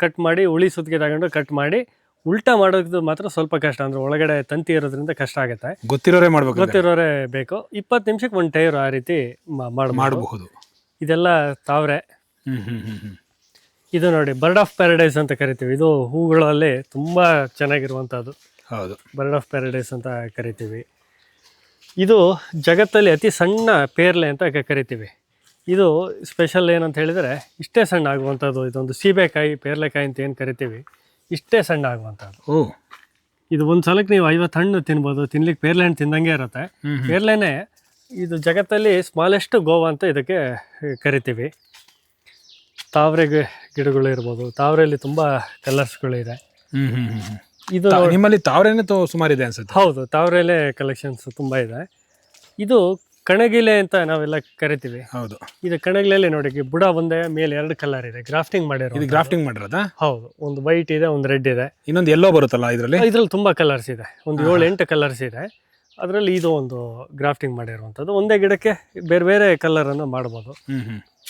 ಕಟ್ ಮಾಡಿ ಉಳಿ ಸುತ್ತಿಗೆ ತಗೊಂಡು ಕಟ್ ಮಾಡಿ ಉಲ್ಟಾ ಮಾಡೋದು ಮಾತ್ರ ಸ್ವಲ್ಪ ಕಷ್ಟ. ಅಂದರೆ ಒಳಗಡೆ ತಂತಿ ಇರೋದ್ರಿಂದ ಕಷ್ಟ ಆಗುತ್ತೆ. ಗೊತ್ತಿರೋರೇ ಮಾಡ್ಬೇಕು, ಗೊತ್ತಿರೋರೇ ಬೇಕು. 20 ನಿಮಿಷಕ್ಕೆ ಒಂದು ಟೈರ್ ಆ ರೀತಿ ಮಾಡಬಹುದು. ಇದೆಲ್ಲ ತಾವ್ರೆ. ಇದು ನೋಡಿ, ಬರ್ಡ್ ಆಫ್ ಪ್ಯಾರಡೈಸ್ ಅಂತ ಕರಿತೀವಿ. ಇದು ಹೂಗಳಲ್ಲಿ ತುಂಬ ಚೆನ್ನಾಗಿರುವಂಥದ್ದು. ಹೌದು, ಬರ್ಡ್ ಆಫ್ ಪ್ಯಾರಡೈಸ್ ಅಂತ ಕರಿತೀವಿ. ಇದು ಜಗತ್ತಲ್ಲಿ ಅತಿ ಸಣ್ಣ ಪೇರ್ಲೆ ಅಂತ ಕರಿತೀವಿ. ಇದು ಸ್ಪೆಷಲ್ ಏನಂತ ಹೇಳಿದರೆ, ಇಷ್ಟೇ ಸಣ್ಣ ಆಗುವಂಥದ್ದು. ಇದೊಂದು ಸೀಬೆಕಾಯಿ, ಪೇರ್ಲೆಕಾಯಿ ಅಂತ ಏನು ಕರಿತೀವಿ, ಇಷ್ಟೇ ಸಣ್ಣ ಆಗುವಂಥದ್ದು. ಇದು ಒಂದು ಸಲಕ್ಕೆ ನೀವು 50 ಹಣ್ಣು ತಿನ್ಬೋದು. ತಿನ್ಲಿಕ್ಕೆ ಪೇರ್ಲೆ ಹಣ್ಣು ತಿಂದಂಗೆ ಇರುತ್ತೆ. ಪೇರ್ಲೆನೇ ಇದು ಜಗತ್ತಲ್ಲಿ ಸ್ಮಾಲೆಸ್ಟ್ ಗೋವಾ ಅಂತ ಇದಕ್ಕೆ ಕರಿತೀವಿ. ತಾವರೆ ಗಿಡಗಳು ಇರ್ಬೋದು. ತಾವರೆಯಲ್ಲಿ ತುಂಬ ಕಲರ್ಸ್ಗಳಿದೆ. ಇದು ನಿಮ್ಮಲ್ಲಿ ತಾವರೆನೇ ಸುಮಾರಿದೆ ಅನ್ಸುತ್ತೆ. ಹೌದು, ತಾವರೆಲೆ ಕಲೆಕ್ಷನ್ಸ್ ತುಂಬ ಇದೆ. ಇದು ಕಣಗಿಲೆ ಅಂತ ನಾವೆಲ್ಲ ಕರಿತೀವಿ. ಹೌದು, ಇದು ಕಣಗಿಲೆಯಲ್ಲಿ ನೋಡಿ, ಬುಡ ಒಂದೇ, ಮೇಲೆ 2 ಕಲರ್ ಇದೆ. ಗ್ರಾಫ್ಟಿಂಗ್ ಮಾಡಿರೋದಾ? ಹೌದು, ಒಂದು ವೈಟ್ ಇದೆ, ಒಂದು ರೆಡ್ ಇದೆ, ಇನ್ನೊಂದು ಎಲ್ಲೋ ಬರುತ್ತಲ್ಲ. ಇದ್ರಲ್ಲಿ ತುಂಬಾ ಕಲರ್ಸ್ ಇದೆ, ಒಂದು 7-8 ಕಲರ್ಸ್ ಇದೆ. ಅದರಲ್ಲಿ ಇದು ಒಂದು ಗ್ರಾಫ್ಟಿಂಗ್ ಮಾಡಿರುವಂಥದ್ದು. ಒಂದೇ ಗಿಡಕ್ಕೆ ಬೇರೆ ಬೇರೆ ಕಲರನ್ನು ಮಾಡ್ಬೋದು.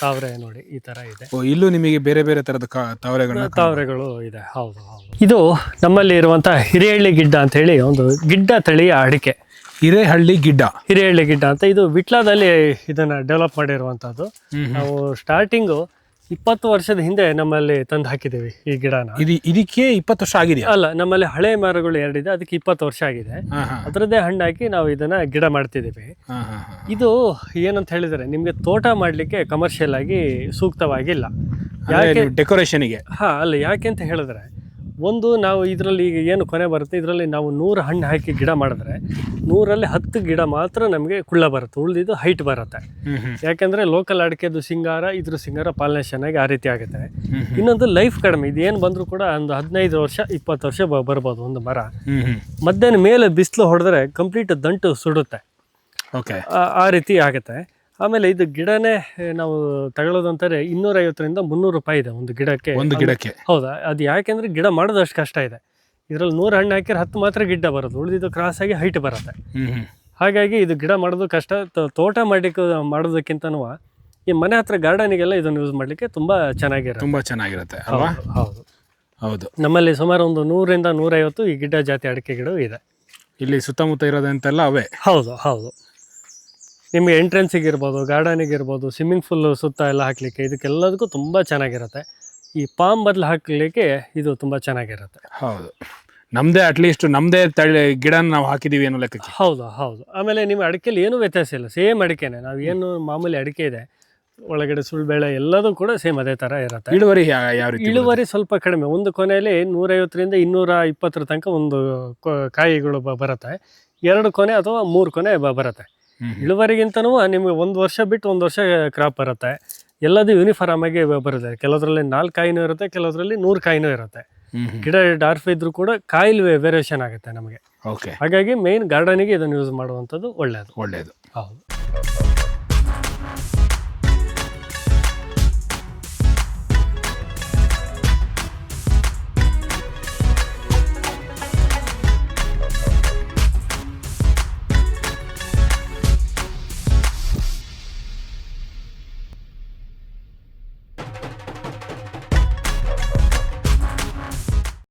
ತಾವರೆ ನೋಡಿ ಈ ಥರ ಇದೆ. ಇಲ್ಲೂ ನಿಮಗೆ ಬೇರೆ ಬೇರೆ ಥರದ ತಾವರೆಗಳು ಇದೆ. ಹೌದು. ಇದು ನಮ್ಮಲ್ಲಿ ಇರುವಂಥ ಹಿರೇಹಳ್ಳಿ ಗಿಡ್ಡ ಅಂತ ಹೇಳಿ ಒಂದು ಗಿಡ್ಡ ತಳಿಯ ಅಡಿಕೆ. ಹಿರೇಹಳ್ಳಿ ಗಿಡ್ಡ ಅಂತ ಇದು ವಿಟ್ಲಾದಲ್ಲಿ ಇದನ್ನು ಡೆವಲಪ್ ಮಾಡಿರುವಂಥದ್ದು. ನಾವು ಸ್ಟಾರ್ಟಿಂಗು 20 ವರ್ಷದ ಹಿಂದೆ ನಮ್ಮಲ್ಲಿ ತಂದು ಹಾಕಿದ್ದೀವಿ ಈ ಗಿಡನ. ಇದಕ್ಕೆ 20 ವರ್ಷ ಆಗಿದೆ? ಅಲ್ಲ, ನಮ್ಮಲ್ಲಿ ಹಳೆ ಮರಗಳು 2 ಇದೆ, ಅದಕ್ಕೆ 20 ವರ್ಷ ಆಗಿದೆ. ಅದರದ್ದೇ ಹಣ್ಣು ಹಾಕಿ ನಾವು ಇದನ್ನ ಗಿಡ ಮಾಡ್ತಿದ್ದೀವಿ. ಇದು ಏನಂತ ಹೇಳಿದರೆ, ನಿಮಗೆ ತೋಟ ಮಾಡಲಿಕ್ಕೆ ಕಮರ್ಷಿಯಲ್ ಆಗಿ ಸೂಕ್ತವಾಗಿಲ್ಲ. ಯಾಕೆ? ಡೆಕೋರೇಷನ್ಗೆ. ಅಲ್ಲ, ಯಾಕೆ ಅಂತ ಹೇಳಿದ್ರೆ, ಒಂದು ನಾವು ಇದರಲ್ಲಿ ಈಗ ಏನು ಕೊನೆ ಬರುತ್ತೆ, ಇದರಲ್ಲಿ ನಾವು 100 ಹಣ್ಣು ಹಾಕಿ ಗಿಡ ಮಾಡಿದ್ರೆ 100ರಲ್ಲಿ 10 ಗಿಡ ಮಾತ್ರ ನಮಗೆ ಕುಳ್ಳ ಬರುತ್ತೆ, ಉಳಿದಿದ್ದು ಹೈಟ್ ಬರುತ್ತೆ. ಯಾಕೆಂದರೆ ಲೋಕಲ್ ಅಡಿಕೆದು ಸಿಂಗಾರ, ಇದ್ರ ಸಿಂಗಾರ ಪಾಲಿನೇಷನ್ ಆಗಿ ಆ ರೀತಿ ಆಗುತ್ತೆ. ಇನ್ನೊಂದು ಲೈಫ್ ಕಡಿಮೆ. ಇದೇನು ಬಂದರೂ ಕೂಡ ಒಂದು 15 ವರ್ಷ 20 ವರ್ಷ ಬರ್ಬೋದು ಒಂದು ಮರ. ಮಧ್ಯಾಹ್ನ ಮೇಲೆ ಬಿಸಿಲು ಹೊಡೆದ್ರೆ ಕಂಪ್ಲೀಟ್ ದಂಟು ಸುಡುತ್ತೆ. ಆ ರೀತಿ ಆಗುತ್ತೆ. ಆಮೇಲೆ ಇದು ಗಿಡನೇ ನಾವು ತಗೊಳ್ಳೋದಂತಾರೆ 250ರಿಂದ 300 ರೂಪಾಯಿ ಇದೆ ಒಂದು ಗಿಡಕ್ಕೆ. ಹೌದಾ? ಅದು ಯಾಕೆಂದ್ರೆ ಗಿಡ ಮಾಡೋದಷ್ಟು ಕಷ್ಟ ಇದೆ. ಇದರಲ್ಲಿ 100 ಹಣ್ಣು ಹಾಕಿದ್ರೆ 10 ಮಾತ್ರ ಗಿಡ್ಡ ಬರೋದು, ಉಳಿದಿದ್ದು ಕ್ರಾಸ್ ಆಗಿ ಹೈಟ್ ಬರುತ್ತೆ. ಹಾಗಾಗಿ ಇದು ಗಿಡ ಮಾಡೋದು ಕಷ್ಟ. ತೋಟ ಮಾಡೋದಕ್ಕಿಂತನೂ ಈ ಮನೆ ಹತ್ರ ಗಾರ್ಡನಿಗೆಲ್ಲ ಇದನ್ನು ಯೂಸ್ ಮಾಡಲಿಕ್ಕೆ ತುಂಬಾ ಚೆನ್ನಾಗಿರುತ್ತೆ. ಹೌದು. ನಮ್ಮಲ್ಲಿ ಸುಮಾರು ಒಂದು 100ರಿಂದ 150 ಈ ಗಿಡ್ಡ ಜಾತಿ ಅಡಿಕೆ ಗಿಡವೂ ಇದೆ. ಇಲ್ಲಿ ಸುತ್ತಮುತ್ತ ಇರೋದಂತೆಲ್ಲ ಅವೇ? ಹೌದು. ನಿಮಗೆ ಎಂಟ್ರೆನ್ಸಿಗೆ ಇರ್ಬೋದು, ಗಾರ್ಡನಿಗೆ ಇರ್ಬೋದು, ಸ್ವಿಮ್ಮಿಂಗ್ ಫೂಲ್ ಸುತ್ತ ಎಲ್ಲ ಹಾಕಲಿಕ್ಕೆ, ಇದಕ್ಕೆಲ್ಲದಕ್ಕೂ ತುಂಬ ಚೆನ್ನಾಗಿರುತ್ತೆ. ಈ ಪಾಮ್ ಬದಲು ಹಾಕಲಿಕ್ಕೆ ಇದು ತುಂಬ ಚೆನ್ನಾಗಿರುತ್ತೆ. ಹೌದು, ಅಟ್ಲೀಸ್ಟ್ ನಮ್ಮದೇ ತಳಿ ಗಿಡನ ನಾವು ಹಾಕಿದ್ದೀವಿ ಅನ್ನೋ ಲೆಕ್ಕಕ್ಕೆ. ಹೌದು. ಆಮೇಲೆ ನಿಮ್ಮ ಅಡಿಕೆಯಲ್ಲಿ ಏನೂ ವ್ಯತ್ಯಾಸ ಇಲ್ಲ, ಸೇಮ್ ಅಡಿಕೆನೆ. ನಾವು ಏನು ಮಾಮೂಲಿ ಅಡಿಕೆ ಇದೆ, ಒಳಗಡೆ ಸುಳ್ಬೇಳೆ ಎಲ್ಲದೂ ಕೂಡ ಸೇಮ್ ಅದೇ ಥರ ಇರುತ್ತೆ. ಇಳುವರಿ ಸ್ವಲ್ಪ ಕಡಿಮೆ. ಒಂದು ಕೊನೆಯಲ್ಲಿ 150ರಿಂದ 220 ತನಕ ಒಂದು ಕಾಯಿಗಳು ಬರುತ್ತೆ. 2 ಕೊನೆ ಅಥವಾ 3 ಕೊನೆ ಬರುತ್ತೆ. ಇಳುವರಿಗಿಂತನೂ ನಿಮಗೆ 1 ವರ್ಷ ಬಿಟ್ಟು 1 ವರ್ಷ ಕ್ರಾಪ್ ಬರುತ್ತೆ. ಎಲ್ಲದೂ ಯೂನಿಫಾರ್ಮ್ ಆಗಿ ಬರುತ್ತೆ. ಕೆಲವರಲ್ಲಿ 4 ಕಾಯಿನೂ ಇರುತ್ತೆ, ಕೆಲವರಲ್ಲಿ 100 ಕಾಯಿನೂ ಇರುತ್ತೆ. ಗಿಡ ಡಾರ್ಫ್ ಇದ್ರೂ ಕೂಡ ಕಾಯಿಲ್ ವೇರಿಯೇಷನ್ ಆಗುತ್ತೆ ನಮಗೆ. ಓಕೆ. ಹಾಗಾಗಿ ಮೇನ್ ಗಾರ್ಡನಿಗೆ ಇದನ್ನು ಯೂಸ್ ಮಾಡುವಂಥದ್ದು ಒಳ್ಳೆಯದು. ಒಳ್ಳೆಯದು. ಹೌದು.